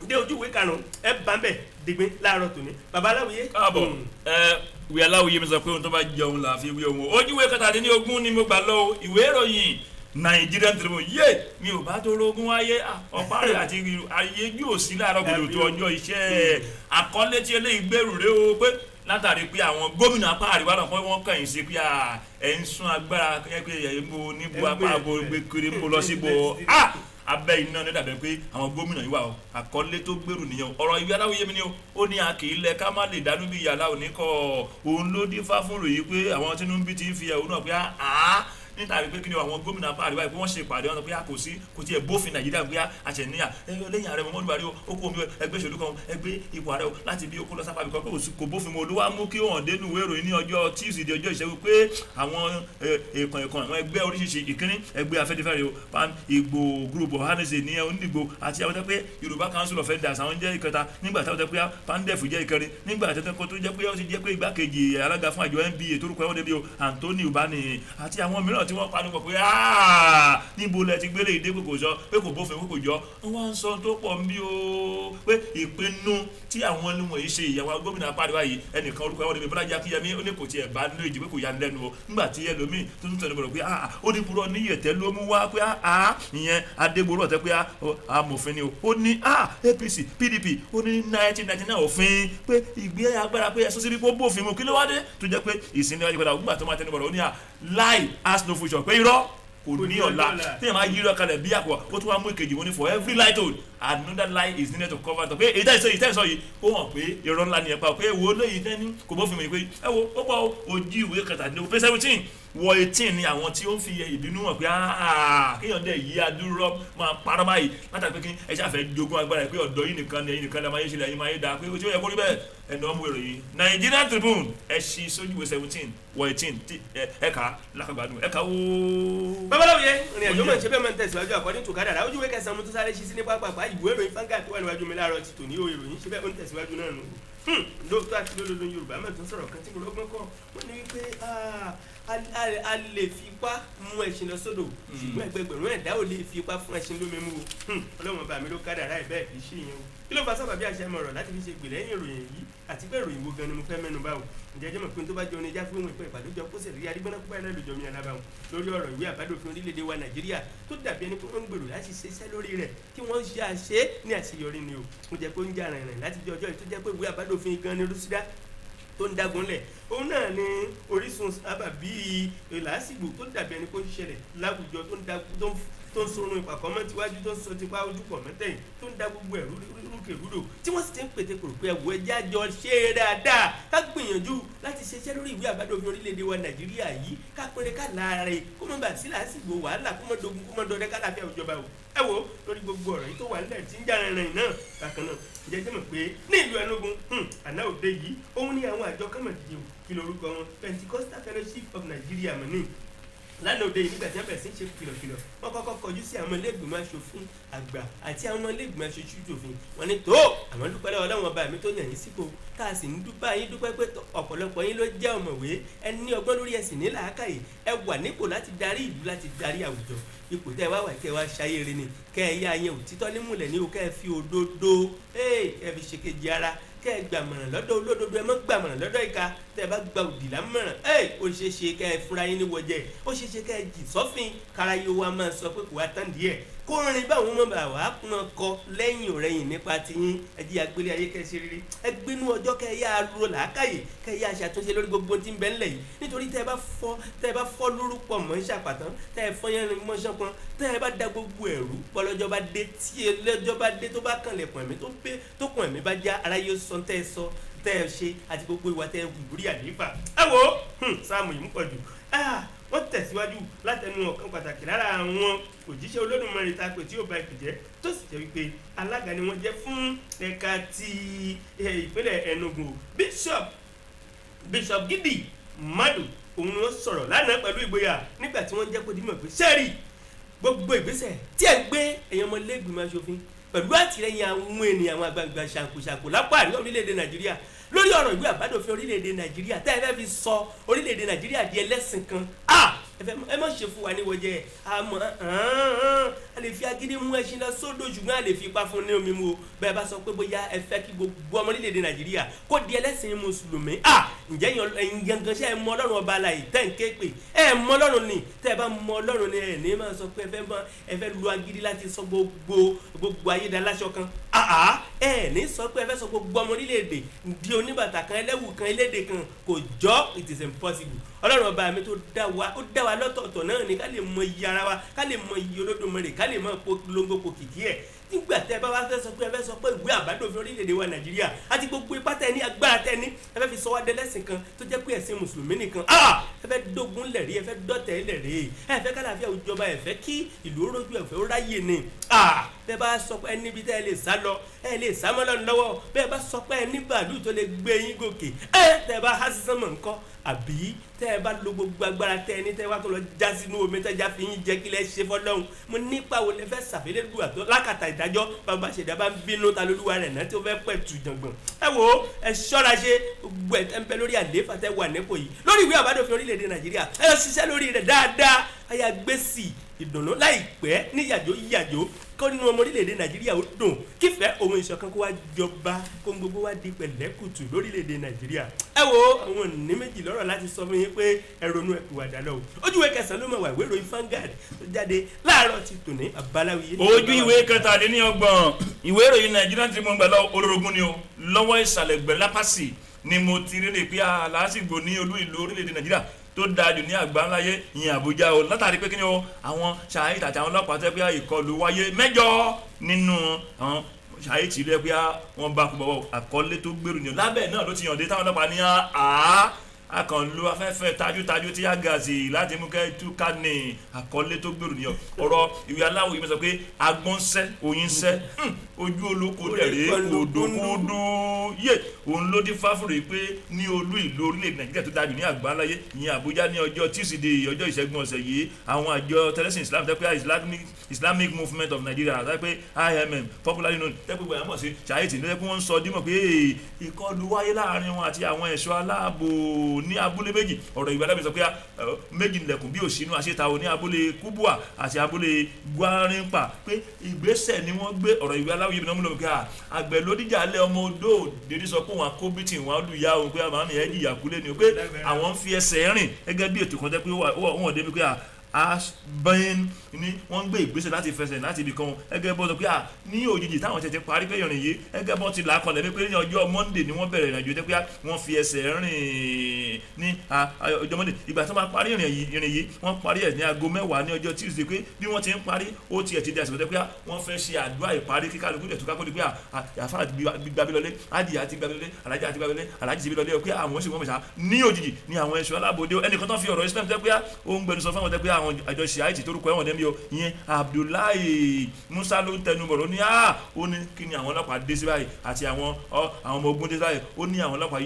dé ojú ìwé karùn-ún ẹ bá ń bẹ̀ digbín láàárọ̀ tòní bàbá aláwìyé. káàbọ̀ ìwé aláwìyé mi sọ pé ohun tó bá jẹun là fi wí ohun ojú ìwé kẹtàdínlógún ni mo gbà lọ ìwé ìròyìn Nigerian Tribune mi ò bá tó rogún ayé ọ̀pá rẹ̀ àti ayé yóò sí láàárọ̀ kùtù tó ọjọ́ iṣẹ́ àkọlé tí eléyìí gbèrú rẹ o pé látàrí pé àwọn gómìnà apá àríwá náà wọ́n kàn yín sí pé ẹ̀ ń sún agbára pé ẹ̀ ń bo níbo apá àbò gbé kiri ń bo lọ síbo abẹ́ iná ní dàbẹ̀ pé àwọn gómìnà yìí wà o àkọlé tó gbèrú nìyẹn ọ̀rọ̀ ìwé aláwòye mi ni ó ní a kì í lẹ ká má lè dánú bí ìyàlá òní kọ òun ló dífá fún ròyìn pé àwọn Tinubu ti ń fi ẹ̀hónú náà pé nítorí pé kí ni àwọn gómìnà apá àríwá pé wọ́n ṣe ìpàdé wọn pé kò tiẹ̀ bófin Nàìjíríà pé àṣẹníyà lẹ́yìn ààrẹ Muhammadu Buhari ó kó omi ẹgbẹ́ ìṣèlú kan ẹgbẹ́ ipò ààrẹ láti bí okó lọ sápá bí kan kò bófin mu olówó mú kí wọ́n dénú ìwé ìròyìn ní ọjọ́ Tuesday ọjọ́ ìṣẹ́gun pé àwọn èèkàn àwọn ẹgbẹ́ oríṣiríṣi ìkíní ẹgbẹ́ Afẹ́nifẹ́re pan Igbo group of Hanese ní Ndigbo àti àwọn tó pé Yorùbá Council of Elders àwọn jẹ́ ìkẹta nígbà táwọn tó pé pandef jẹ́ ìkẹrin nígbà tó jẹ́ pé ó ti jẹ́ pé igbákejì alága fún àjọ NBA torúkọ ẹ̀wọ̀n débi Anthony Ubani àti àwọn mìíràn tí wọ́n panu pọ̀ pé níbo lẹ ti gbélé ìdé pé kò sọ pé kò bófin pé kò jọ wọ́n ń sọ tó pọ̀ nbí o pé ìpinnu tí àwọn olùmọ̀ yìí ṣe ìyàwó gómìnà apáríwá yìí ẹnìkan orúkọ ẹ̀wọ̀n débi Bọ́lájí Akínyẹmí ó ní kò tiẹ̀ bá nílò ìjì pé kò yà lẹ́nu o nígbà tí ẹlòmíì tó tún tẹ̀lé bọ̀rọ̀ pé ó ní purọ́ níyẹ̀tẹ́ ló mú wá pé ìyẹn Adégbòrò ọ̀tẹ́ pé amòfin ni o ó ní APC PDP ó ní 1999 òfin pé ìgbé agbára pé ẹ̀sùn síbi kó bófin mu kí ló wá dé tó jẹ́ pé ìsinmi padà nígbà tó máa tẹnu bọ̀rọ̀ ó ní lie has no future pé irọ́ kò ní ọ̀la tí yẹn máa yí irọ́ kalẹ̀ bí àpò ó tún wá mú ìkejì wọn ní for every lie told another lie is needed to cover it up pé èyí tẹ́sán yìí ó hàn pé irọ́ ńlá ni ẹ̀ pa pé wo lóyìn tẹ́ni kò bófin mi pé ẹ wo ó pọ̀ ojú ìwé kẹtàdínlógún pé 17 wọ 18 ni àwọn tí ó ń fi ìbínú hàn pé kéèyàn dẹ̀ yí adúrọ́ máa parọ́ báyìí látàgbé kí ẹ ṣàfẹ́ jogún agbára pé ọ̀dọ́ yìí nìkan ni ẹ̀yin nìkan lè máa yé ṣẹlẹ̀ ẹ̀yin máa yé dáa pé ó ti yẹ kó rí bẹ́ẹ̀ ẹ̀nà ọmọ ìròyìn Nigerian Tribune ẹ ṣí sójú ìwé 17 wọ 18 ẹ̀ka lákàgbádùn ẹ̀ka wó. babaláwoye ìrìn àjò mọ̀ ṣe bẹ́ẹ̀ máa ń tẹ̀síwájú according to kádàrá ojú ìwé kẹsàn-án mo tún sáré ṣí sí ní pápá ìwé ìròyìn Vanguard tó wà níwájú mi láàárọ̀ ti tòní ìròyìn ṣe bẹ́ẹ̀ ó ń tẹ̀síwájú náà nù lóòótọ́ àti lódodo Yorùbá máa tún sọ̀rọ̀ kan tí mo lọ́gbọ́n kọ́ wọ́n ní wípé a lè fipá mú ẹṣin lọ sódò ṣùgbọ́n ẹgbẹgbẹ̀rún ẹ̀dá ò lè fipá fún ẹṣin lómi mú o ọlọ́run bá mi ló kádàrá ẹ̀ bẹ́ẹ̀ fi ṣí ìyẹn o kí ló fà sábà bí àṣẹ mọ̀rọ̀ láti fi ṣe gbè lẹ́yìn ìròyìn yìí àti pé ìròyìn wo gan ni mo fẹ́ mẹ́nu báwo ǹjẹ́ ẹjẹ́ mọ̀ pé tó bá jẹ́ oníjà fún ìwé ìpàdéjọ kó sẹ̀rí arígbóná púpọ̀ ẹ̀ lọ́jọ́ mi alábàáhùn lórí ọ̀rọ̀ ìwé àbádòfin orílẹ̀-èdè wa Nàìjíríà tó dàbí ẹni pé wọ́n ń gbèrò láti ṣe iṣẹ́ lórí rẹ̀ kí wọ́n ṣe àṣẹ ní àṣeyọrí ni o ó jẹ́ pé ó ń jà rìnrìn láti jẹ́ ọjọ́ yìí tó jẹ́ pé ìwé àbádòfin gan ni rúṣídá tó ń dagunlẹ̀ òun náà ni orísun sábà bíi làásìgbò tó dàbí ẹni kó ń ṣẹlẹ̀ láwùjọ tó ń tó ń sorun ìpàkọ́ mọ́ tiwájú tó ń so tipa ojú pọ̀ mẹ́tẹ̀yìn tó ń da gbogbo ẹ̀rú rúkèrúdò tí wọ́n sì ti ń pète kòrò pé ẹ̀wọ̀ ẹja jọ ṣe é dáadáa ká gbìyànjú láti ṣiṣẹ́ lórí ìwé àbádòfin orílẹ̀-èdè wa Nàìjíríà yìí ká péré ká láàárẹ̀ kó mọ́ bàtí làásìgbò wàhálà kó mọ́ dogun kó mọ́ dọdẹ ká láfíà òjọba o ẹ wo lórí gbogbo ọ̀rọ̀ yìí tó wà nílẹ̀ tí ń jà rìnrìn náà bákan náà jẹjẹ mọ̀ pé ní ìlú Enugu àná òde yìí òun ní àwọn àjọ kọ́mọ̀dé kí lorúkọ wọn Pentecostal Fellowship of Nigeria mọ̀ ní lánàá òde yìí nígbà tí wọ́n bẹ̀rẹ̀ sí ń ṣe kìlọ̀kìlọ̀ wọ́n kọ́kọ́ kọjú sí àwọn ilé-ìgbìmọ̀ aṣòfin àgbà àti àwọn ilé-ìgbìmọ̀ aṣojú-ṣòfin wọ́n ní tó àwọn dúpẹ́ lọ́wọ́ Ọlọ́run ọba mi tó yàn yín sípò tá a sì ń dúpẹ́ yín dúpẹ́ pé ọ̀pọ̀lọpọ̀ yín ló jẹ́ ọ̀mọ̀wé ẹ ní ọgbọ́n lórí ẹ̀sìn ní làákàyè ẹ wà nípò láti darí ìlú láti darí àwùjọ ipò tẹ́ ẹ wá wà kẹ́ ẹ wá ṣayé rere ni kẹ́ ẹ yá yẹn òtítọ́ nímùlẹ̀ ní o kẹ́ ẹ fi òdodo ẹ fi ṣèkejì ara kẹ́ ẹ gbàmọ̀ràn lọ́dọ̀ olódodo ẹ mọ́ gbàmọ̀ràn lọ́dọ̀ ìka tẹ́ ẹ bá gba òdì lámọ̀ràn ó ṣeé ṣe kẹ́ ẹ fúnra yín ní wọjẹ́ ó ṣeé ṣe kẹ́ ẹ jì sọ́fìn kára yóò wá máa sọ pé kò wá tán díẹ̀ kó rin báwọn ọmọ bàbá wa kún ọkọ lẹ́yìn ọ̀rẹ́yìn nípa tiyín ẹjí agbélé ayé kẹ́ ẹ ṣe rírí ẹ gbénú ọjọ́ kẹ́ ẹ yá ro làákàyè kẹ́ ẹ yá ṣàtúnṣe lórí gbogbo tí ń bẹ ńlẹ̀ yìí nítorí tẹ́ ẹ bá fọ́ lórúkọ mọ́ ń ṣàpàtàn tẹ́ ẹ fọ́ yẹn mọ́ ṣánpọ́n tẹ́ ẹ bá da gbogbo ẹ̀rú bọ́lọ́jọ́ bá dé tí ẹlẹ́jọ́ bá dé tó bá kànlẹ̀ pọ̀ ẹ̀mí tó kàn ẹ̀mí bá já ara yóò sọ tẹ́ ẹ sọ tẹ́ ẹ ṣe àti gbogbo ìwà tẹ́ ẹ wù lórí àlééfà ẹ wo sáàmù yìí ń pọ̀ jù wọ́n tẹ̀síwájú látẹnu ọ̀kan pàtàkì lára àwọn òjíṣẹ́ Olódùmarè ta pé tí ó ba ìpìjẹ́ tó sì jẹ́ wípé alága ni wọ́n jẹ́ fún ẹ̀ka ti ìpínlẹ̀ Enugu Bishop Gidi Madu òun ni wọ́n sọ̀rọ̀ lánàá pẹ̀lú ìgboyà nígbà tí wọ́n jẹ́ kó dímọ̀ pé sẹ́ẹ̀rì gbogbo ìgbésẹ̀ tí ẹ gbé èèyàn ọmọ ilé-ìgbìmọ̀ aṣòfin pẹ̀lú àtìlẹ́yìn àwọn ènìyàn àwọn àgbààgbà ṣàǹkóṣàǹkó lápá àríwá orílẹ̀-èdè Nàìjíríà lórí ọ̀rọ̀ ìwé àbádòfin orílẹ̀-èdè Nàìjíríà tẹ́ ẹ fẹ́ fi sọ orílẹ̀-èdè Nàìjíríà di ẹlẹ́sìn kan ẹ má ṣe fún wa ní wọjẹ àmọ́ a lè fi agídí mú ẹṣin lọ sódò ṣùgbọ́n a lè fi ipa fún ní omi mu o bẹ́ẹ̀ bá sọ pé bóyá ẹ fẹ́ kí gbogbo ọmọ orílẹ̀-èdè Nàìjíríà kó di ẹlẹ́sìn mùsùlùmí ǹjẹ́ ẹ̀yin gangan ṣe ẹ mọ Ọlọ́run ọba àlàyé tẹ́ ń ké pè ẹ mọ Ọlọ́run ni tẹ́ ẹ bá mọ Ọlọ́run ni ẹ ní máa sọ pé ẹ fẹ́ lu agídí láti sọ gbogbo ayédaláṣọ kan ẹ ní sọ pé ẹ fẹ́ sọ gbogbo ọmọ orílẹ̀-èdè di oníbàtà kan ẹlẹ́wù kan elédè kan kò jọ it is impossible Ọlọ́run ọba mi tó dá wa lọ́tọ̀ọ̀tọ̀ náà ni ká lè mọ iye ara wa ká lè mọ iye Olódùmarè ká lè mọ polongo kòkìkí ẹ̀ nígbà tẹ́ bá wá fẹ́ sọ pé ẹ fẹ́ sọ pé ìwé àbádòfin orílẹ̀-èdè wa Nàìjíríà àti gbogbo ipá tẹ́ ní agbára tẹ́ ní ẹ fẹ́ fi sọ wá dẹ́lẹ́sìn kan tó jẹ́ pé ẹ̀sìn mùsùlùmí nìkan ẹ fẹ́ dógun lẹ̀rí ẹ fẹ́ dọ́tẹ̀ lẹ̀rí ẹ fẹ́ kálàfíà òjọba ẹ fẹ́ kí ìlú rójú ẹ fẹ́ ó ráyè ni bẹ́ẹ̀ bá sọ pé níbi tẹ́ ẹ lè sá lọ ẹ lè sá mọ́ lọ́nà lọ́wọ́ bẹ́ẹ̀ bá sọ pé ní bàálù tó lè gbé yín gòkè tẹ́ bá há sísán mọ̀ nǹkan àbí tẹ́ ẹ bá lo gbogbo agbára tẹ́ ẹ ní tẹ́ ẹ wá tó lọ já sínú omi tẹ́ já fi yín jẹ́ kí lẹ́ ṣe fọlọ́hún mo nípa wo lẹ fẹ́ sàfẹ́lẹ́ lu àtọ́ lákàtà ìdájọ́ bàbá ṣẹ̀dá bá ń bínú ta lóluwa rẹ̀ náà tí ó fẹ́ pẹ̀ tù jàngbọ̀n ẹ wo ẹ ṣọ́ra ṣe gbogbo ẹ̀ ń bẹ lórí àlééfà tẹ́ wà nípò yìí lórí ìwé àbádòfin orílẹ̀-èdè Nàìjíríà ẹ lọ ṣiṣẹ́ lórí rẹ̀ dáadáa ayà gbèsè ìdùnnú láìpẹ́ níyàjó yíyàjó kó nínú ọmọ orílẹ̀-èdè Nàìjíríà ó dùn kífẹ́ ohun ìṣọ̀kan kó wá jọba kó gbogbo wá di pẹ̀lẹ́kùtù lórílẹ̀-èdè Nàìjíríà ẹ wo àwọn òní méjì lọ́rọ̀ láti sọ fún yín pé ẹ ronú ẹ pìwàdà lọ o ojú ìwé kẹsàn-án ló mọ̀ wá ìwé ìròyìn Vanguard tó jáde láàárọ̀ ti tòní àbáláwí. ojú ìwé kẹtàdínlọ́gbọ̀n ìwé ìròyìn Nàìjíríà ti mọ̀ gbà olórogún ni o lọ́wọ́ ìsàlẹ̀ gbẹ lápásì ni mo ti rí lè pé aláàsìgbò ní olú ìlú orílẹ̀-èdè Nàìjíríà tó dájú ní àgbáńláyé ìyẹn Àbújá o látàrí pé kí ni o àwọn ṣàhídì àti àwọn ọlọ́pàá tẹ́ pé ìkọlù wáyé 8 nínú àwọn ṣàhídì rẹ pé wọ́n bá kú bọ̀wọ̀ àkọlé tó gbèrú ni o lábẹ́ náà ló ti yàn dé táwọn ọlọ́pàá ní akànlò afẹ́fẹ́ tajútajú tí a gàzì láti mú kẹ́ túká ní àkọlé tó gbèrú ni ọ̀rọ̀ ìwé aláwọ̀ yìí mọ̀ sọ pé agbọ́n sẹ́ oyin sẹ́ ojú olóko dẹ̀rẹ́ òdòkúdú yé òun ló dín fáfúrè pé ní olú ìlú orílẹ̀-èdè Nàìjíríà tó dájú ní àgbáńláyé ìyẹn Àbújá ní ọjọ́ tíṣídẹ̀ẹ́ ọjọ́ ìṣẹ́gun ọ̀sẹ̀ yìí àwọn àjọ tẹlẹsìn Islam tẹ́ pé Islamic Movement of Nigeria tẹ́ pé IMM popularly known tẹ́ pé gbọ̀yàn mọ̀ sí ṣáyẹ̀tì ní ẹkún wọn sọ dímọ̀ pé ìkọlù wáyé láàrin wọn àti àwọn ẹ̀ṣọ́ aláàbò ní abúlé méjì ọ̀rọ̀ ìwé alábẹ́ sọ pé méjì nílẹ̀kùn bí òṣìnú àṣetàwọ̀ ní abúlé Kubwa àti abúlé Gwarinpa pé ìgbésẹ̀ ni wọ́n gbé ọ̀rọ̀ ìwé aláwọ̀ yìí náà pé àgbẹ̀ lódìjà alẹ́ ọmọ odò dédé sọ pé wọn akóbítì wọn lù yá o pé àmàmì ẹ̀ jìyà kúlé ni o pé àwọn ń fi ẹsẹ̀ rìn gẹ́gẹ́ bí ètò kan tẹ́ pé wọ́n débi pé bẹ́ẹ̀n ni wọ́n ń gbé ìgbésẹ̀ láti fẹsẹ̀ láti ibì kan ẹgẹ́ bọ́ sọ pé ní òjijì táwọn tètè parí pé ìrìn yìí ẹgẹ́ bọ́ ti là á kọlẹ̀ pé ní ọjọ́ Monday ni wọ́n bẹ̀rẹ̀ ìrìnàjò tẹ́ pé wọ́n fi ẹsẹ̀ rìn ní ọjọ́ Monday ìgbà tó máa parí ìrìn yìí wọ́n parí ẹ̀ ní aago 10 ní ọjọ́ Tuesday pé bí wọ́n ti ń parí ó tiẹ̀ ti di àsìkò tẹ́ pé wọ́n fẹ́ ṣe àdúrà ìparí kíkálukú dẹ̀ tó kákó di pé àfáà ti gbàgbé lọlé adìyà ti gbàgbé lọlé alájà ti gbàgbé lọlé alájì ti bí lọlé pé àwọn sì wọ́n mọ̀ṣá ní òjijì ní àwọn ẹ̀ṣọ́ alábòde ẹnìkan tó fi ọ̀rọ̀ Islam tẹ́ pé ó ń gbẹnusọ fáwọn tẹ́ pé àwọn àjọ ṣíàìtì torúkọ ẹ̀wọ̀n dẹ́mi o ìyẹn Abdullahi Musa ló ń tẹnu bọ̀rọ̀ ó ní kí ni àwọn ọlọ́pàá dé sí báyìí àti àwọn ọmọ ogun dé sí báyìí ó ní àwọn ọlọ́pàá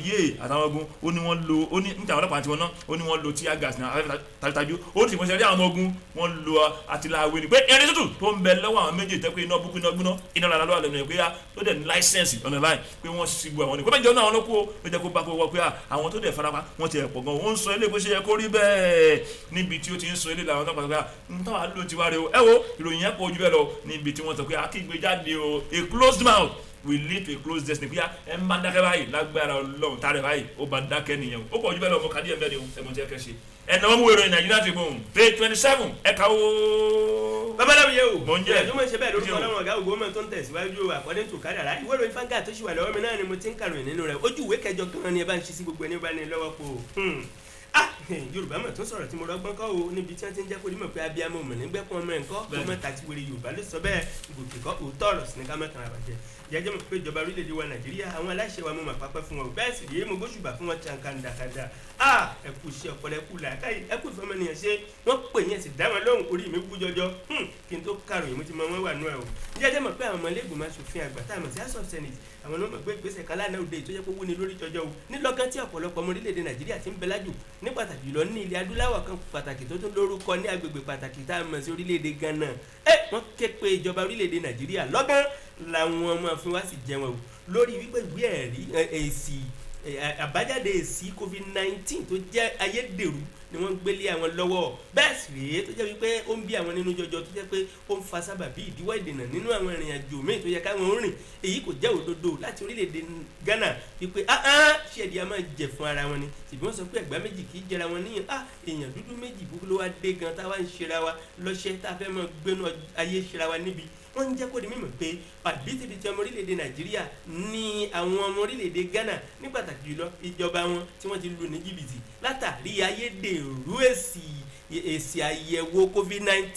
àtàwọn ogun ó ní wọ́n lo ó ní níta àwọn ọlọ́pàá àti wọn náà ó ní wọ́n lo tear gas ní afẹ́fẹ́ tajútajú ó sì wọ́n ṣe rí àwọn ọmọ ogun wọ́n lo àtìláwé ni pé ẹni tútù tó ń bẹ lọ́wọ́ àwọn méjì tẹ́ pé iná búkú iná gbóná iná lára lọ́wọ́ lẹ́nu ẹ̀ pé tó dẹ̀ ní láísẹ̀nsì ọ̀nà láì pé wọ́n sì gbọ́ àwọn ni pé mẹ́jọ náà àwọn ló kú ó ló jẹ́ kó bá kó wọ́ pé àwọn tó dẹ̀ farapa wọ́n ti ẹ̀pọ̀ gan wọ́n ń sọ ilé bó ṣe yẹ kó rí bẹ́ẹ̀ níbi tí ó ti ń sọ ilé làwọn náà pàtàkì ń tọ́ àlọ́ ti wá rẹ o ẹ wo ìròyìn yẹn pọ̀ jù bẹ́ẹ̀ lọ níbi tí wọ́n sọ pé akígbe jáde o a closed mouth will lead to a closed destiny pé ẹ ń bá dákẹ́ báyìí lágbára Ọlọ́run tá a rẹ̀ báyìí ó bá dákẹ́ nìyẹn o ó pọ̀ jù bẹ́ẹ̀ lọ ọmọ kàdí ẹ̀ bẹ́ẹ̀ ni o ẹ̀mọ̀ tí ẹ kẹ́ ṣe ẹ̀nà wọn mú ìròyìn Nàìjíríà ti gbóhùn page 27 ẹ̀ka o. babaláwo yẹ o mọ̀ ń jẹ́ ẹ̀dùnmọ̀ ṣe bẹ́ẹ̀ lórúkọ Ọlọ́run ọ̀gá ògbó mọ̀ tó ń tẹ̀síwájú according to kádàrá ìwé ìròyìn fanga tó ṣì wà lọ́wọ́ mi náà ni mo ti ń kàròyìn nínú rẹ̀ ojú ìwé kẹjọ gan ni ẹ bá ń ṣe sí gbogbo ẹni bá ní lọ́wọ́ po Yorùbá mọ̀ tó sọ̀rọ̀ tí mo rọ́gbọ́n kọ́ o níbi tí wọ́n ti ń jẹ́ kó dímọ̀ pé abiyamọ mọ̀ nígbẹ́kùn ọmọ ẹ̀ńkọ́ tó mẹ́ta ti wèrè Yorùbá ló sọ bẹ́ẹ̀ gòkè kọ́ òótọ́ ọ̀rọ̀ sí ní ká mẹ́ta àbàjẹ́ jẹjẹ mọ̀ pé ìjọba orílẹ̀-èdè wa Nàìjíríà àwọn aláṣẹ wa mọ̀ mà pápẹ́ fún wọn bẹ́ẹ̀ sì rí mo gbóṣùbà fún wọn ṣàǹkàǹdàkàǹdà ẹ kú iṣẹ́ ọpọlọ ẹ kú làákàyè ẹ kú ìfọmọnìyàn ṣe wọ́n pè yẹn sì dá wọn lóhùn orí mi kú jọjọ kí n tó kàròyìn mo ti mọ wọn wà nú ẹ o jẹjẹ mọ̀ pé àwọn ọmọ ilé-ìgbìmọ̀ aṣòfin àgbà tá a mọ̀ sí House of Senate àwọn ọmọ gbé ìgbésẹ̀ kan lánàá òde tó jẹ́ pé wúni lórí jọjọ o nílọ́gán tí ọ̀pọ̀lọpọ̀ ọmọ orílẹ̀-èdè Nàìjíríà ti ń bẹ lájò ní pàtàkì lọ ní ilẹ̀ adúláwọ̀ kan pàtàkì tó tún lórúkọ ní agbègbè pàtàkì tá a mọ̀ sí orílẹ̀-èdè Ghana wọ́n ké pe ìjọba orílẹ̀-èdè Nàìjíríà lọ́gán làwọn ọmọ àfin wá sì jẹun o lórí wípé ìwé ẹ̀rí èsì àbájáde èsì COVID-19 tó jẹ́ ayédèrú ni wọ́n gbélé àwọn lọ́wọ́ bẹ́ẹ̀ sì rèé tó jẹ́ wípé ó ń bí àwọn nínú jọjọ tó jẹ́ pé ó ń fa sábàbí ìdíwọ́ ìdènà nínú àwọn ìrìn àjò míì tó yẹ káwọn rìn èyí kò jẹ́ òdodo láti orílẹ̀-èdè Ghana wípé ṣé ẹ̀dí a máa jẹ fún ara wọn ni ṣùgbọ́n wọ́n sọ pé ẹ̀gbá méjì kì í jẹra wọn níyàn èèyàn dúdú méjì gbogbo ló wá dé gan táwa ń ṣera wa lọ́ṣẹ́ tá a fẹ́ máa gbénu ayé ṣera wa níbi wọ́n ń jẹ́ kó di mímọ̀ pé àbítíbitì ọmọ orílẹ̀-èdè Nàìjíríà ní àwọn ọmọ orílẹ̀-èdè Ghana ní pàtàkì jùlọ ìjọba wọn tí wọ́n ti lù ní jìbìtì látàrí ayédèrú èsì àyẹ̀wò COVID-19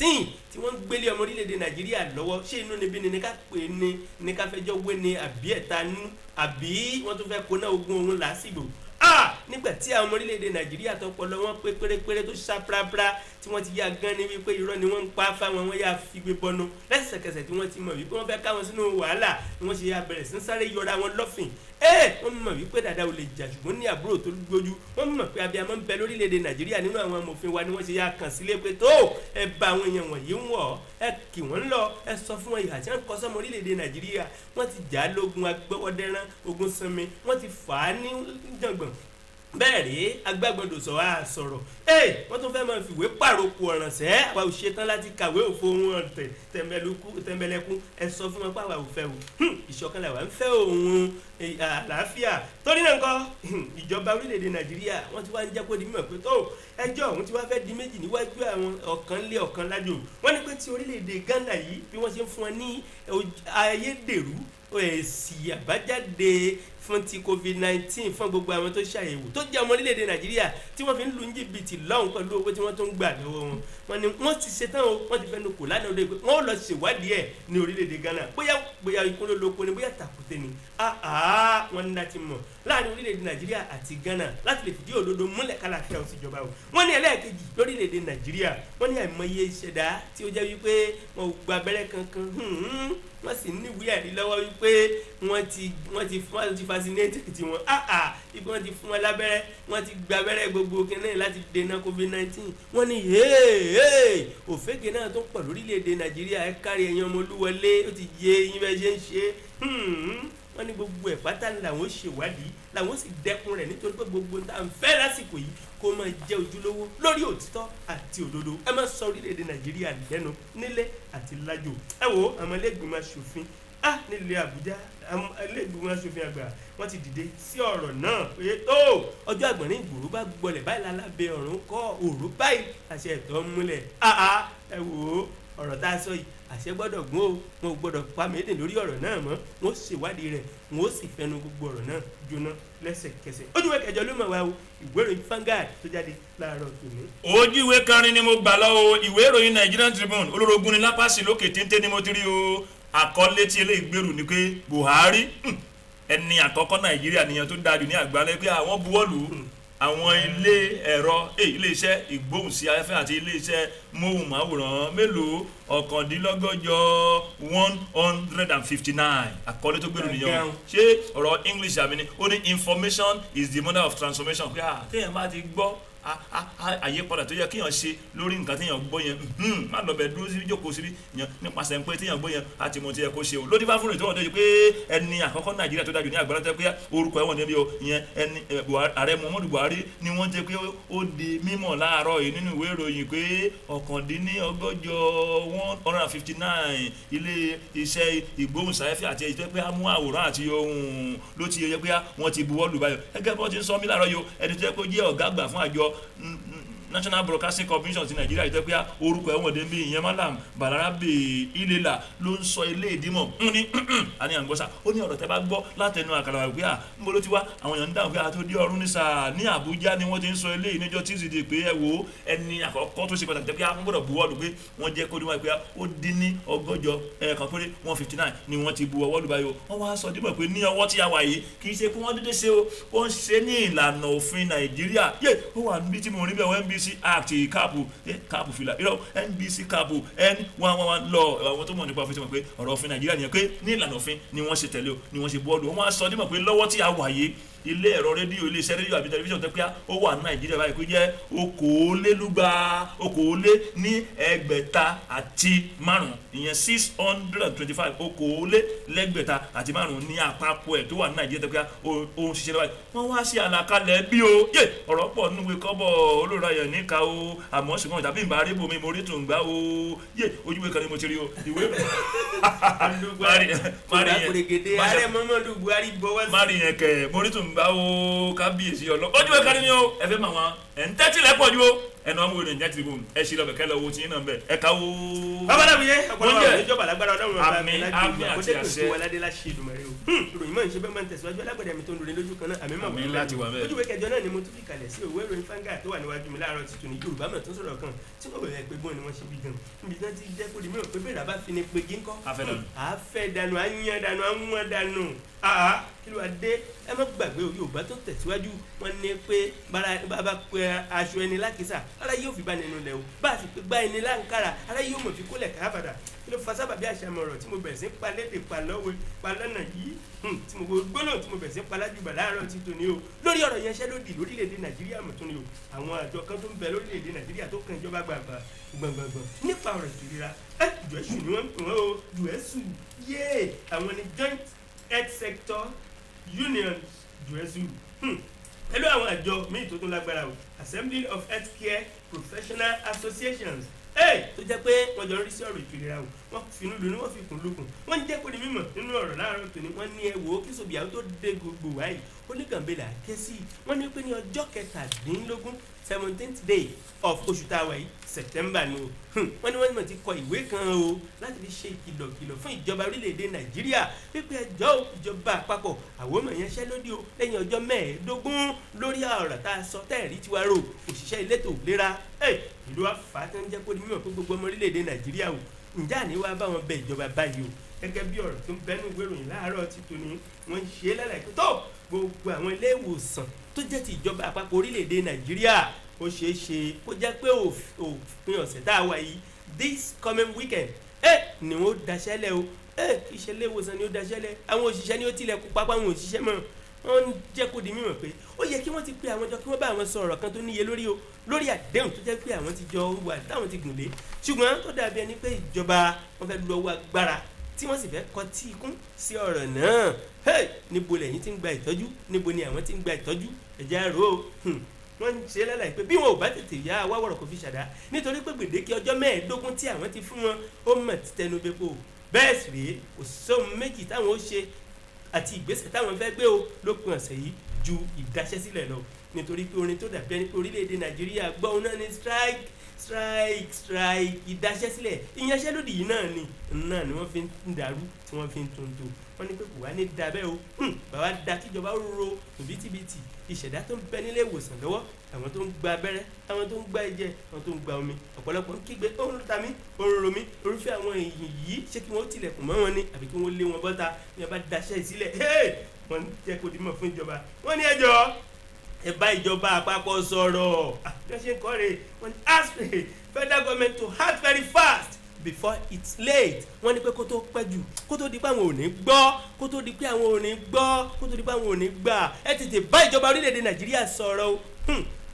tí wọ́n ń gbélé ọmọ orílẹ̀-èdè Nàìjíríà lọ́wọ́ ṣé inú níbí ni ká pè ní ká fẹjọ́ wé ni àbí ẹ̀tanú àbí wọ́n tún fẹ́ kóná ogun òun làásìgbò nígbà tí àwọn ọmọ orílẹ̀-èdè Nàìjíríà tó pọ̀ lọ wọ́n pé pérépéré tó ṣá prápra tí wọ́n ti yá gan ni wípé irọ́ ni wọ́n ń pa fáwọn wọ́n yá fi gbé bọ́nu lẹ́sẹ̀kẹsẹ̀ tí wọ́n ti mọ̀ wípé wọ́n fẹ́ káwọn sínú wàhálà ni wọ́n ṣe yá bẹ̀rẹ̀ sí ń sáré yọra wọn lọ́fìn wọ́n mọ̀ wípé dàda ò lè jà ṣùgbọ́n ní àbúrò tó gbójú wọ́n mọ̀ pé abiyamọ ń bẹ lórílẹ̀-èdè Nàìjíríà nínú àwọn amòfin wa ni wọ́n ṣe yá kàn sílé pé tó ẹ bá àwọn èèyàn wọ̀nyí ń wọ̀ ẹ kì wọ́n lọ ẹ sọ fún wọn ìhà tí wọ́n kọ́ sọ́mọ orílẹ̀-èdè Nàìjíríà wọ́n ti jà á lógun agbẹ́wọ́dẹ́rán ogun sanmi wọ́n ti fà á ní jàngbọ̀n bẹ́ẹ̀ rí agbágbọ́dọ̀ sọ̀rọ̀ wọ́n tún fẹ́ máa fìwé pàrokò ọ̀ràn sẹ́ àwa ò ṣetán láti kàwé òfo wọn tẹ̀mbẹ̀lẹ́kún ẹ sọ fún wọn pé àwa ò fẹ́ o ìṣọ̀kan làwa ń fẹ́ òun àlàáfíà torí náà nǹkan ìjọba orílẹ̀-èdè Nàìjíríà wọ́n ti wá ń jẹ́ kó di mímọ̀ pé tó ẹjọ́ òun ti wá fẹ́ di méjì níwájú àwọn ọ̀kan lé ọ̀kan lájò wọ́n ní pé tí orílẹ̀-èdè Ghana yìí bí wọ́n ṣe ń fún wọn ní ayédèrú èsì àbájáde fún ti COVID-19 fún gbogbo àwọn tó ṣàyẹ̀wò tó jẹ́ ọmọ orílẹ̀-èdè Nàìjíríà tí wọ́n fi ń lu jìbìtì lọ́hùn pẹ̀lú owó tí wọ́n tó ń gbà lọ́wọ́ wọn wọ́n ní wọ́n ti ṣetán o wọ́n ti fẹ́nu kò lánàá lóde pé wọ́n lọ ṣèwádìí ẹ̀ ní orílẹ̀-èdè Ghana bóyá ikú ló lóko ni bóyá tàkùté ni wọ́n ní láti mọ̀ láàrin orílẹ̀-èdè Nàìjíríà àti Ghana láti lè fìdí òdodo múlẹ̀ kálàfíà òsì ìjọba o wọ́n ní ẹlẹ́ẹ̀kejì lórílẹ̀-èdè Nàìjíríà wọ́n ní àìmọye ìṣẹ̀dá tí ó jẹ́ wípé wọn ò gba abẹ́rẹ́ kankan wọ́n sì níwèé ẹ̀rí lọ́wọ́ wípé wọ́n ti fascinate tiwọn ibi wọ́n ti fún wọn lábẹ́rẹ́ wọ́n ti gba abẹ́rẹ́ gbogbo kínní láti dènà COVID-19 wọ́n ní òfégè náà tó pọ̀ lórílẹ̀‐èdè Nàìjíríà ẹ kárí ẹ̀yin ọmọ Olúwọlé ó ti yé yín bẹ́ẹ̀ ṣe ń ṣe wọ́n ní gbogbo ẹ̀ pátá làwọn ó ṣèwádìí làwọn ó sì dẹ́kun rẹ̀ nítorí pé gbogbo tá à ń fẹ́ lásìkò yìí kó máa jẹ́ ojúlówó lórí òtítọ́ àti òdodo ẹ má sọ orílẹ̀-èdè Nàìjíríà lẹ́nu nílé àti lájò ẹ wo àwọn ilé-ìgbìmọ̀ aṣòfin nílùú Àbújá ilé-ìgbìmọ̀ aṣòfin àgbà wọ́n ti dìde sí ọ̀rọ̀ náà pé tó ọjọ́ àgbọ̀nrín ìgbòho bá gbọlẹ̀ báyìí lálábẹ́ ọ̀run kọ́ òru báyìí àṣẹ ẹ̀tọ́ múlẹ̀ ẹ wò ó ọ̀rọ̀ tá a sọ yìí àṣẹ gbọ́dọ̀ gún o wọn ò gbọ́dọ̀ pa méjì lórí ọ̀rọ̀ náà mọ́ wọn ó ṣèwádìí rẹ̀ wọn ó sì fẹnu gbogbo ọ̀rọ̀ náà jóná lẹ́sẹ̀kẹsẹ̀ ojú ìwé kẹjọ ló mọ̀ wá o ìwé ìròyìn Vanguard tó jáde láàárọ̀ tòní. ojú ìwé kẹrin ni mo gbà lọ́wọ́ ìwé ìròyìn Nigerian Tribune olórogún ni lápásì lókè téńté ni mo ti rí o àkọlé tí eléyìí gbèrú ni pé Buhari ẹni àkọ́kọ́ Nàìjíríà nìyẹn tó dájú ní àgbáńlá pé àwọn buwọ́lù àwọn ilé ẹ̀rọ ilé-iṣẹ́ ìgbóhùnsí afẹ́fẹ́ àti ilé-iṣẹ́ móhùnmáwòrán mélòó 159 àkọlé tó gbèrú nìyẹn ṣé ọ̀rọ̀ English àmì ni ó ní information is the mother of transformation pé téèyàn bá ti gbọ́ àyípadà tó yẹ kéèyàn ṣe lórí nǹkan téèyàn gbọ́ yẹn má lọ bẹ dúró sí jókòó sí yẹn nípasẹ̀ pé téèyàn gbọ́ yẹn àti mo ti yẹ kó ṣe o lódì bá fún ìtọ́wọ́n tó yẹ pé ẹni àkọ́kọ́ Nàìjíríà tó dájú ní àgbàlá tó yẹ pé orúkọ ẹ̀wọ̀n níbi o ìyẹn ẹni ààrẹ Muhammadu Buhari ni wọ́n jẹ́ pé ó di mímọ̀ láàárọ̀ yìí nínú ìwé ìròyìn pé 159 ilé iṣẹ́ ìgbóhùnsáfẹ́fẹ́ àti èyí tó pé amú àwòrán àti ohun ló ti yẹ pé wọ́n ti buwọ́ lù báyọ̀ gẹ́gẹ́ bí wọ́n ti ń sọ mí láàárọ̀ yìí ẹni tó yẹ kó jẹ́ ọ̀gá àgbà fún àjọ National Broadcasting Commission ti Nàìjíríà yìí tó pé orúkọ ẹ̀wọ̀n dé bí ìyẹn Malam Balarabe Ilela ló ń sọ ilé ìdímọ̀ ní àní àǹgbọ́sà ó ní ọ̀rọ̀ tẹ́ bá gbọ́ látẹnu àkàlà pé níbo ló ti wá àwọn èèyàn ń dáhùn pé àtòdí ọ̀run ní sáà ní Àbújá ni wọ́n ti ń sọ ilé ìníjọ́ Tuesday pé ẹ wo ẹni àkọ́kọ́ tó ṣe pàtàkì pé wọ́n gbọ́dọ̀ buwọ́lù pé wọ́n jẹ́ kó dín pé ó dín ní ọgọ́jọ kan péré 159 ni wọ́n ti bu ọwọ́ lù báyìí wọ́n wá sọ dímọ̀ pé ní ọwọ́ tí a wà yìí kì í ṣe pé wọ́n dédé ṣe o ó ń ṣe ní ìlànà òfin Nàìjíríà ó wà níbi tí mo rí bẹ́ẹ̀ NBC Act káàpù fìlà NBC káàpù N111 lọ àwọn tó mọ̀ nípa òfin ti mọ̀ pé ọ̀rọ̀ òfin Nàìjíríà nìyẹn pé ní ìlànà òfin ni wọ́n ṣe tẹ̀lé o ni wọ́n ṣe bọ́ọ̀lù wọ́n á sọ nímọ̀ pé lọ́wọ́ tí a wà yìí ilé ẹ̀rọ rédíò iléeṣẹ́ rédíò àbí tẹlifíṣàn tó pé ó wà ní Nàìjíríà báyìí pé jẹ́ okòólélúgba-5 ìyẹn 625 okòólélẹ́gbẹ̀ta-5 ní àpapọ̀ ẹ̀ tó wà ní Nàìjíríà tó pé ó ń ṣiṣẹ́ báyìí wọ́n wá sí àlàkalẹ̀ bí o ọ̀rọ̀ pọ̀ nínú kọ́bọ̀ olóòrà yẹn níka o àmọ́ ṣùgbọ́n ìtàbí ìgbà arígbò mi mo rí tó ń gbá o ojúwe kan ni mo ti rí o ìwé mari yẹn kẹ mo rí tó ń gbá o kábíyèsí ọlọ ojúwe kan ni o ẹ fẹ́ mọ̀ wọn ẹ̀ ń tẹ́tí lẹ́pọ̀ ju o ẹnu ọmọ ìròyìn jáde bò ẹ ṣe lọbẹ kẹlẹ owó tí yín náà bẹ ẹ ká o. babaláwo yẹ ọ̀pọ̀lọpọ̀ ìjọba alágbára Ọlọ́run ọba àmín àti àṣẹ aládé la ṣe ìdùnmọ̀ rẹ o ìròyìn mọ̀ níṣẹ́ bẹ́ẹ̀ máa ń tẹ̀síwájú alágbẹ̀dẹ mi tó ń lórí lójú kan náà àmì mọ̀ àmín láti wà bẹ́ẹ̀. ojúwe kẹjọ náà ni mo tún fi kalẹ̀ sí òwe ìròyìn Vanguard tó wà níwájú mi láàárọ̀ títún ní Yorùbá mọ̀ tó sọ̀rọ̀ kan tí wọ́n bẹ̀rẹ̀ pé bọ́ọ̀ ni wọ́n ṣe bí gan níbi tí wọ́n ti jẹ́ kó di mìíràn pé bẹ́ẹ̀ bá fi ni pé gíńkọ́ àfẹ́ dànù àyàn dànù àwọn dànù kí ló wá dé ẹ má gbàgbé Yorùbá tó tẹ̀síwájú wọn ní pé bàbá pé aṣọ ẹni lákìsà ara yóò fi bá nínú lẹ̀ o bá a sì pé gbá ẹni láǹkàrà ara yóò mọ̀ fi kólẹ̀ káàbàdà kí ló fa sábàbí àṣàmọ̀rọ̀ tí mo bẹ̀rẹ̀ sí palédè palọ́wé palọ́nà yìí tí mo gbólóhùn tí mo bẹ̀rẹ̀ sí palájùbà láàárọ̀ ti tòní o lórí ọ̀rọ̀ yẹn ṣẹ́lódì lórílẹ̀‐èdè Nàìjíríà mọ̀ tún ni o àwọn àjọ kan tó ń bẹ lórílẹ̀‐èdè Nàìjíríà tó kan ìjọba gbọ̀ngbọ̀ngbọ̀n nípa ọ̀rọ̀ ìjìrira jùẹ́sù ni wọ́n ń pè wọ́n o jùẹ́sù yéé àwọn ni Joint Health Sector Unions jùẹ́sù pẹ̀lú àwọn àjọ míì tó tún lágbára o Assembly of Healthcare Professional Associations tó jẹ́ pé wọ́n jọ ń rí sí ọ̀rọ̀ ìfìlera o wọ́n finú lónú wọ́n fi kún lókun wọ́n ń jẹ́ kó di mímọ̀ nínú ọ̀rọ̀ láàárọ̀ tòní wọ́n ní ẹ̀wò kí Sòbìàwó tó dé gbogbo wáyé ó ní Gàmbélà ké sí i wọ́n ní pé ní ọjọ́ 17th 17th day of oṣù tá a wà yìí September ni o wọ́n ní wọ́n ti kọ ìwé kan o láti fi ṣe ìkìlọ̀kìlọ̀ fún ìjọba orílẹ̀-èdè Nàìjíríà pípé ẹjọ́ ìjọba àpapọ̀ àwọn ọmọ yẹn ṣẹ́lódì o lẹ́yìn ọjọ́ 15 lórí ọ̀rọ̀ tá a sọ tẹ́ẹ̀rí tiwa rò òṣìṣẹ́ elétò ìlera ìlú àfà tó ń jẹ́ kó di mímọ̀ pé gbogbo ọmọ orílẹ̀-èdè Nàìjíríà o ǹjẹ́ àní wá bá wọn bẹ ìjọba báyìí o gẹ́gẹ́ bí ọ̀rọ̀ tó ń bẹ́nu ìwé ìròyìn láàárọ̀ ti tòní wọ́n ń ṣe lálẹ́ pé tó gbogbo àwọn ilé ìwòsàn tó jẹ́ ti ìjọba àpapọ̀ orílẹ̀-èdè Nàìjíríà ó ṣeé ṣe kó jẹ́ pé òpin ọ̀sẹ̀ tá a wà yìí this coming weekend ni wọ́n daṣẹ́lẹ̀ o iṣẹ́ ilé ìwòsàn ni ó daṣẹ́lẹ̀ àwọn òṣìṣẹ́ ni ó tilẹ̀kùn pápá àwọn òṣìṣẹ́ mọ́ wọ́n ń jẹ́ kó di mímọ̀ pé ó yẹ kí wọ́n ti pe àwọn jọ kí wọ́n bá àwọn sọ ọ̀rọ̀ kan tó níye lórí o lórí àdéhùn tó jẹ́ pé àwọn ti jọ wà táwọn ti gùn lé ṣùgbọ́n tó dàbí ẹni pé ìjọba wọn fẹ́ lọ́wọ́ agbára tí wọ́n sì fẹ́ kọtí ikún sí ọ̀rọ̀ náà níbo lẹ́yìn tí ń gba ìtọ́jú níbo ni àwọn tí ń gba ìtọ́jú ẹ̀já rò ó wọ́n ń ṣe lálàyé pé bí wọn ò bá tètè yá wáwọ̀rọ̀ kò fi ṣàdá nítorí pé gbèdéke ọjọ́ 15 tí àwọn ti fún wọn ó mọ̀ ti tẹnu bẹ́pọ̀ bẹ́ẹ̀ sì rèé kò sóhun méjì táwọn ó ṣe àti ìgbésẹ̀ táwọn fẹ́ gbé o lópin ọ̀sẹ̀ yìí ju ìdáṣẹ́sílẹ̀ lọ nítorí pé orin tó dàbí ẹni pé orílẹ̀-èdè Nàìjíríà gbọ́ òun náà ní strike ìdáṣẹ́sílẹ̀ ìyanṣẹ́lódì yìí náà ni wọ́n fi ń dàrú tí wọ́n fi ń tuntò wọ́n ní pé kò wá ní dabẹ́ o bàbá da kíjọba ro òbítíbitì ìṣẹ̀dá tó ń bẹ nílé ìwòsàn lọ́wọ́ àwọn tó ń gba abẹ́rẹ́ àwọn tó ń gba ẹ̀jẹ̀ àwọn tó ń gba omi ọ̀pọ̀lọpọ̀ ń kígbe ó ń ta mí ó ń ro mí orúfẹ́ àwọn èèyàn yìí ṣé kí wọ́n tilẹ̀kùn mọ́ wọn ni àbí kí wọ́n lé wọn bọ́ta ní ọba daṣẹ́ sílẹ̀ wọ́n jẹ́ kó dimọ̀ fún ìjọba wọ́n ní ẹjọ́ ẹ bá ìjọba àpapọ̀ sọ̀rọ̀ bí wọ́n ṣe ń kọ́ rè wọ́n ní ask the federal government to act very fast before it's late wọ́n ní pé kó tó pẹ́ jù kó tó di pé àwọn ò ní gbọ́ kó tó di pé àwọn ò ní gbọ́ kó tó di pé àwọn ò ní gbà ẹ tètè bá ìjọba orílẹ̀-èdè Nàìjíríà sọ̀rọ̀ o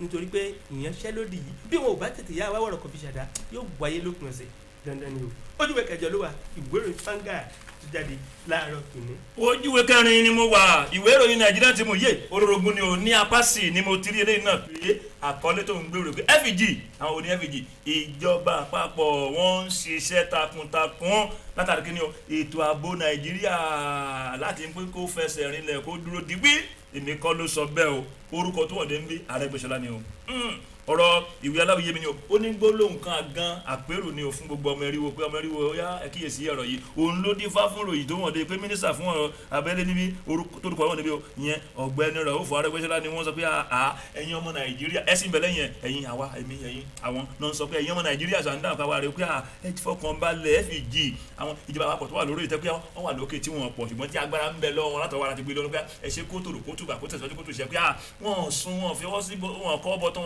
nítorí pé ìyanṣẹ́lódì yìí bí wọn ò bá tètè yá wáwọ̀rọ̀ kan fi ṣàdá yóò wáyé lópin ọ̀sẹ̀ dandan ni o ojúwe kẹjọ ló wà ìwé ìròyìn Vanguard tó jáde láàárọ̀ tòní. ojúwe kẹrin ni mo wà ìwé ìròyìn Nàìjíríà tí mo yé olórogún ni o ní apá sí ni mo ti rí eléyìí náà pé àkọlé tó ń gbèrò pé FG àwọn òní FG ìjọba àpapọ̀ wọ́n ń ṣiṣẹ́ takuntakun látàrí kí ni o ètò ààbò Nàìjíríà láti pé kó fẹsẹ̀ rinlẹ̀ kó dúró digbí èmi kọ́ ló sọ bẹ́ẹ̀ o orúkọ tó wọ̀n dé ń bí Arẹ́gbẹ́ṣọlá ni o ọ̀rọ̀ ìwé aláwìyé mi ni o ó ní gbólóhùn kan gan àpérò ni o fún gbogbo ọmọ ẹ̀ríwó pé ọmọ ẹ̀ríwó ó yá ẹ kíyèsí ọ̀rọ̀ yìí òun ló dífá fún ròyìn tó wọ̀n dé pé mínísítà fún ọ̀rọ̀ abẹ́lé níbi torúkọ wọn níbi o ìyẹn ọ̀gbẹ́ni rẹ̀ ó fọ Arẹ́gbẹ́ṣọlá ni wọ́n sọ pé ẹ̀yin ọmọ Nàìjíríà ẹ̀sìn bẹ̀lẹ̀ yẹn ẹ̀yin àwa ẹ̀yin àwọn náà ń sọ pé ẹ̀yin ọmọ Nàìjíríà sàǹdà káwa rẹ̀ pé ẹ ti fọkàn balẹ̀ FG àwọn ìjọba àpapọ̀ tó wà lórí ìtẹ́ pé wọ́n wà lókè tí wọ́n pọ̀ ṣùgbọ́n tí agbára ń bẹ lọ́wọ́ látọwọ́ láti gbé lọ́nà pé ẹ ṣe kótòrò kótùbà kó tẹ̀síwájú kótó ṣe pé wọ́n sún wọn fi ọwọ́ sí wọn kọ́ bọ́ tán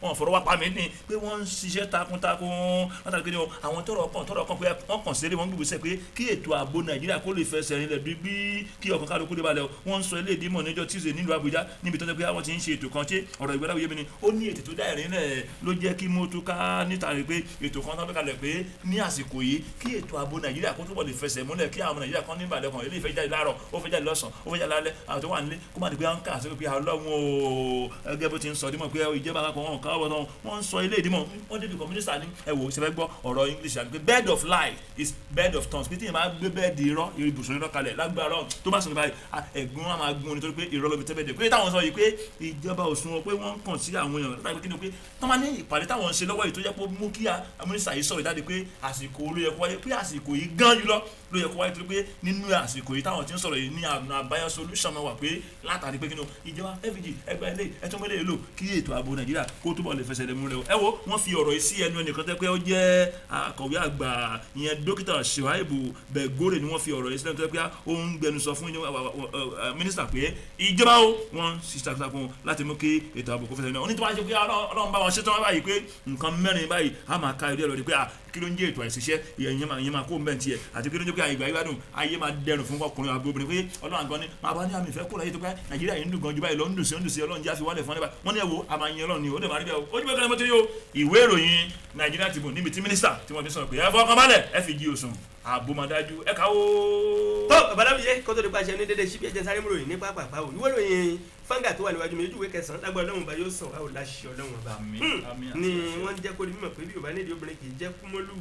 wọn fọ̀rọ̀ wá pa mí ní pé wọ́n ń ṣiṣẹ́ takuntakun látàrí pé àwọn tọrọ kan pé wọ́n kàn sí eré wọn gbogbo sẹ́ pé kí ètò ààbò Nàìjíríà kó lè fẹsẹ̀ rinlẹ̀ bí kí ọkàn kálukú lè balẹ̀ wọ́n ń sọ ilé ìdímọ̀ níjọ́ Tuesday nílùú Àbújá níbi tó ń jẹ́ pé wọ́n ti ń ṣe ètò kan ṣe ọ̀rọ̀ ìgbéláwó yé mi ni ó ní ètò tó dá ẹ̀rín rẹ̀ ló jẹ́ kí mo túká níta rẹ̀ pé ètò kan tó kalẹ̀ pé ní àsìkò yìí kí ètò ààbò Nàìjíríà kó túbọ̀ lè fẹsẹ̀ múlẹ̀ kí àwọn Nàìjíríà kan ní ìbàdàn kan ilé ìfẹ́ jáde láàárọ̀ ó fẹ́ jáde lọ́sàn ó fẹ́ jáde lálẹ́ àwọn tó wà nílé kó má di pé à ń kà sí pé Ọlọ́run o ẹgẹ́ bó ti ń sọ dímọ̀ pé ìjọba àpapọ̀ wọn káwọ́ tán wọ́n ń sọ ilé ìdímọ̀ wọ́n débi kan mínísítà ní ẹ̀wò ṣe fẹ́ gbọ́ ọ̀rọ̀ English àti pé bed of life is bed of thorns pé tí yẹn máa gbé bẹ́ẹ̀dì irọ́ ibùsùn irọ́ kalẹ̀ lágbára tó bá sùn báyìí ẹ̀gbọ́n wa máa gún nítorí pé irọ́ ló fi tẹ́ bẹ́ẹ̀dì pé táwọn sọ yìí pé ìjọba ò sún wọn pé wọ́n kàn sí àwọn èèyàn látàrí pé kí ni pé tọ́ máa ní ìpàdé táwọn ń ṣe lọ́wọ́ yìí tó jẹ́ pé mú kí mínísítà yìí sọ̀rọ̀ ìdáde pé àsìkò ló yẹ kó wáyé pé àsìkò yìí gan jùlọ ló yẹ kó wáyé torí pé nínú àsìkò yìí táwọn ti ń sọ̀rọ̀ yìí ní àná àbáyọ solution wà pé látàrí pé kí ni ìjọba FG ẹgbẹ́ ilé ẹtọ́ mẹ́lẹ̀ èlò kí ètò ààbò Nàìjíríà kó túbọ̀ lè fẹsẹ̀ lè múlẹ̀ o ẹ wo wọ́n fi ọ̀rọ̀ yìí sí ẹnu ẹnìkan tẹ́ pé ó jẹ́ akọ̀wé àgbà ìyẹn dókítà Ṣèwáìbù Bẹ̀górè ni wọ́n fi ọ̀rọ̀ yìí sílẹ̀ tẹ́ pé ó ń gbẹnusọ fún mínísítà pé ìjọba o wọ́n ṣiṣẹ́ takuntakun láti mú kí ètò ààbò kó fẹsẹ̀ lè múlẹ̀ onítìwọ́n ṣe pé Ọlọ́run bá wọn ṣe tán báyìí pé nǹkan mẹ́rin báyìí á máa ka ìdí ẹ̀rọ rí pé kí ló ń jẹ́ ètò àìsíṣẹ́ ìyẹn máa kó mbẹ́ tiẹ̀ àti kí ló ń jẹ́ pé àyè ìgbàdùn ayé máa dẹrùn fún ọkùnrin àbí obìnrin pé Ọlọ́run àgọ́ ni máa bá ní àmì ìfẹ́ kó láyé tó pé Nàìjíríà yìí ń dùn gan ju báyìí lọ ń dùn sí Ọlọ́run jẹ́ àfi wálẹ̀ fún ẹ wọ́n ní ẹ wo àmàyìn Ọlọ́run ni ó lè máa rí bẹ́ẹ̀ o ó jẹ́ bẹ́ẹ̀ mo ti rí o ìwé ìròyìn Nàìjíríà Tribune níbi tí mínísítà tí wọ́n ti sọ̀rọ̀ pé ẹ fọkàn balẹ̀ FG òsùn àbòmọ̀dájú ẹ káwó. tó babaláwo kó tó di pàṣẹ ní dédé síbi ẹjẹ sáré mú ròyìn ní pápá o ìwé ìròyìn Vanguard tó wà níwájú mi ojúwe kẹsàn-án lágbára Ọlọ́run bá yóò sàn wá ò láṣẹ Ọlọ́run ọba ni wọ́n jẹ́ kó di mímọ̀ pé bí Yorùbá nídìí obìnrin kì í jẹ́ kúmọ́lù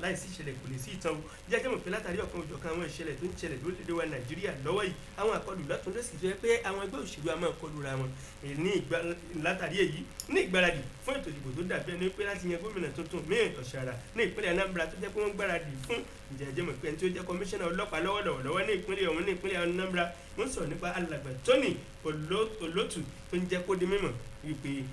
láì sí ìṣẹ̀lẹ̀ kò lè sí ìtàn o jẹ́ kí mọ̀ pé látàrí ọ̀kan òjọ̀kan àwọn ìṣẹ̀lẹ̀ tó ń ṣẹlẹ̀ lórílẹ̀‐èdè wa Nàìjíríà lọ́wọ́ yìí àwọn àkọlù lọ́tún lọ́sì tó yẹ pé àwọn ẹgbẹ́ òṣèlú a máa kọlù ra wọn látàrí èyí ní ìgbáradì fún ètò ìdìbò tó dàbí ẹni pé láti yan gómìnà tuntun míì ọ̀ṣàrà ní ìpínlẹ̀ Anambra tó jẹ́ pé wọ́n gbáradì fún ìjẹ́jẹ́ mọ̀ pé ẹni tí ó jẹ́ kọmíṣánná ọlọ́pàá lọ́wọ́lọ́wọ́ ní ìpínlẹ̀ ọ̀hún ní ìpínlẹ̀ Anambra wọ́n sọ̀rọ̀ nípa alàgbà Tony Olótù tó ń jẹ́ kó di mímọ̀ wípé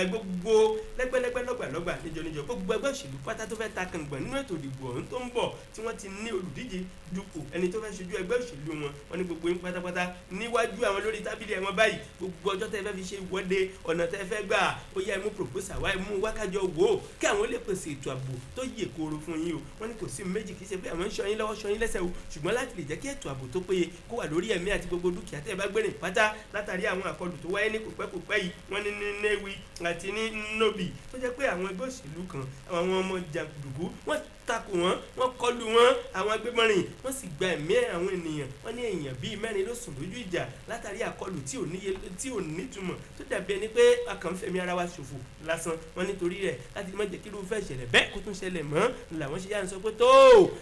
gbogbo lẹ́gbẹ́lẹ́gbẹ́ lọ́gbàlọ́gbà níjọ gbogbo ẹgbẹ́ òṣèlú pátá tó fẹ́ ta kàngbọ̀n nínú ètò ìdìbò ọ̀hún tó ń bọ̀ tí wọ́n ti ní olùdíje dupò ẹni tó fẹ́ ṣojú ẹgbẹ́ òṣèlú wọn ní gbogbo yín pátápátá níwájú àwọn lórí tábìlì ẹ̀wọ̀n báyìí gbogbo ọjọ́ tẹ́ fẹ́ fi ṣe ìwọ́de ọ̀nà tẹ́ fẹ́ gbà ó yá mú proposal wá mú wákàjọ wò ó kí àwọn lè pèsè ètò ààbò tó yè kooro fún yín o wọ́n ní kò sí méjì kì í ṣe pé àwọn ń ṣọ́ yín lọ́wọ́ ṣọ́ yín lẹ́sẹ̀ o ṣùgbọ́n láti lè jẹ́ kí ètò ààbò tó péye kó wà lórí ẹ̀mí àti gbogbo dúkìá tẹ́ ẹ bá gbẹ̀rìn pátá látàrí àwọn àkọlù tó wáyé ní kòpẹ́kòpẹ́ yìí wọ́n ní Nnewi àti ní Nnobi tó jẹ́ pé àwọn ẹgbẹ́ òṣèlú kan àwọn ọmọ jàǹdùkú wọ́n takò wọ́n wọ́n kọlù wọ́n àwọn agbébọnrin wọ́n sì gba ẹ̀mí àwọn ènìyàn wọ́n ní èèyàn bíi 4 ló sùn lójú ìjà látàrí àkọlù tí ò nítumọ̀ tó dàbí ẹni pé a kàn ń fẹ̀mí ara wa ṣòfò lásán wọ́n nítorí rẹ̀ láti má jẹ́ kí irúfẹ́ ìṣẹ̀lẹ̀ bẹ́ẹ̀ kó tún ṣẹlẹ̀ mọ́ làwọn ṣe yá ń sọ pé tó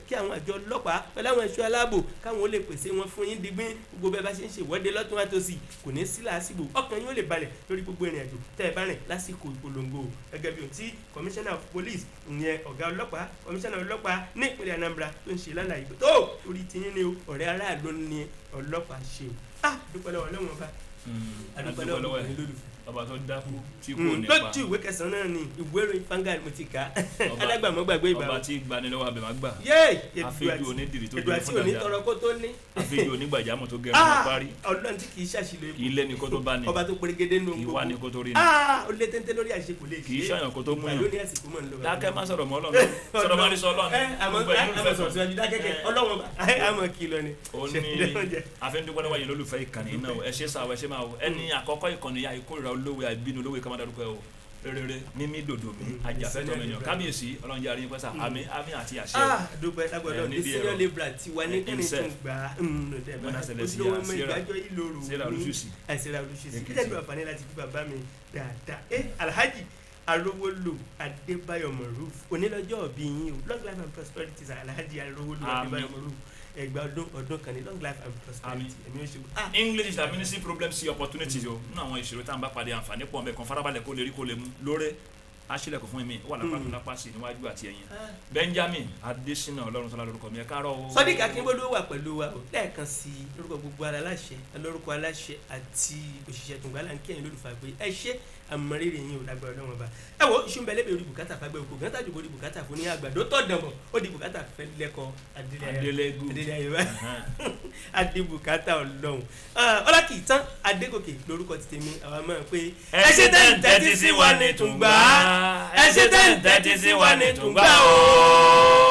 kí àwọn àjọ ọlọ́pàá pẹ̀lú àwọn ẹ̀ṣọ́ aláàbò káwọn ó lè pèsè wọn fún yín digbín gbogbo bẹ́ẹ̀ bá ṣe ń ṣèwọ́de lọ́tún àtòsí kò ní sí làásìgbò ọkàn yín ó lè balẹ̀ lórí gbogbo ìrìn àjò tẹ́ ẹ bá rìn lásìkò ìpolongo gẹ́gẹ́ bí ohun tí commissioner of police ìyẹn ọ̀gá ọlọ́pàá commissioner ọlọ́pàá ní ìpínlẹ̀ Anambra tó ń ṣe lálàyé pé tó torí tiyín ni o ọ̀rẹ́ aráàlú ni ọlọ́pàá ṣe o dúpẹ́ lọ́wọ́ ọlọ́wọ́n bá adúpẹ́ lọ́wọ́ olólùfẹ́ ọba tó dákú tí kò nípa lójú ìwé kẹsàn-án náà ni ìwé ìròyìn Vanguard mo ti kà á alágbàmọ́ gbàgbé ìbámu ọba tí gbanilọ́wọ́ abẹ́mọ́ gbà àfẹ́jù onídìrí tó dúró fún dàjà àfẹ́jù onígbàjámọ̀ tó gẹ̀rù ní parí ọlọ́run tí kì í ṣàṣìlò epo kì í lé ní kó tó bá ní ọba tó pérégedé nù kì í wá ní kó tó rí ní ó lé téńté lórí àṣẹ kò lè ṣe kì í ṣàyàn kó tó mú yàn lónìí dákẹ́ má sọ̀rọ̀ mọ́ ọlọ́run sọ̀rọ̀ má ní sọ ọlọ́run olówó kama darúkọ o rere mímí dòdò mi ajafẹ́tọ̀ mi yàn kábíyèsí ọlọ́run jẹ́ àríyìn pẹ́sà àmì àti àṣẹ dúpẹ́ lágbàdo ní senior labourer ti wà ní kíni tó ń gbà ojúlówó ọmọ ìdájọ́ ìlòrò àìsèrà olùṣèṣì kíkẹ́ ló àǹfààní láti fi bàbá mi dáadáa Alhaji Arówólò Adébáyọ̀ Moruf onílọ́jọ́ bí yín o long life and prosperity Alhaji Arówólò Adébáyọ̀ Moruf ẹgbẹ́ ọdún kan ní long life and prosperity ẹ̀mí ó ṣe wò. English is administering problems see opportunities o nínú àwọn ìṣòro tá à ń bá pàdé àǹfààní pọ̀ mẹ́kan farabalẹ̀ kó lè rí kó lè mú lóore aṣílẹ̀kùn fún mi wà lápá sí níwájú àti ẹ̀yìn Benjamin Adésínà Ọlọ́run sọlá lórúkọ mi ẹ káàárọ̀ o. Sodiq Akínbólú wà pẹ̀lú wa lẹ́ẹ̀kan sí lórúkọ gbogbo aláṣẹ lórúkọ aláṣẹ àti òṣìṣẹ́ tùǹgbà là ń kí ẹ̀yin lólùfà pé ẹ ṣe àmọ́rírì yín ò lágbára Ọlọ́run ọba ẹ wo ṣùgbẹ́lẹ́bẹ̀ orí bùkátà fagbẹ́ òkú gánta jùbọ́ orí bùkátà fún ní àgbàdo tó dànbọ̀ ó di bùkátà fẹ́ lẹ́kọ̀ọ́ adébùkátà Ọlọ́run ọlákì tán Adégòkè lórúkọ ti tèmi àwọn máa pé ẹ ṣe tẹ́ǹtẹ́tí sí wa ní tùǹgbà ẹ ṣe tẹ́ǹtẹ́tí sí wa ní tùǹgbà o.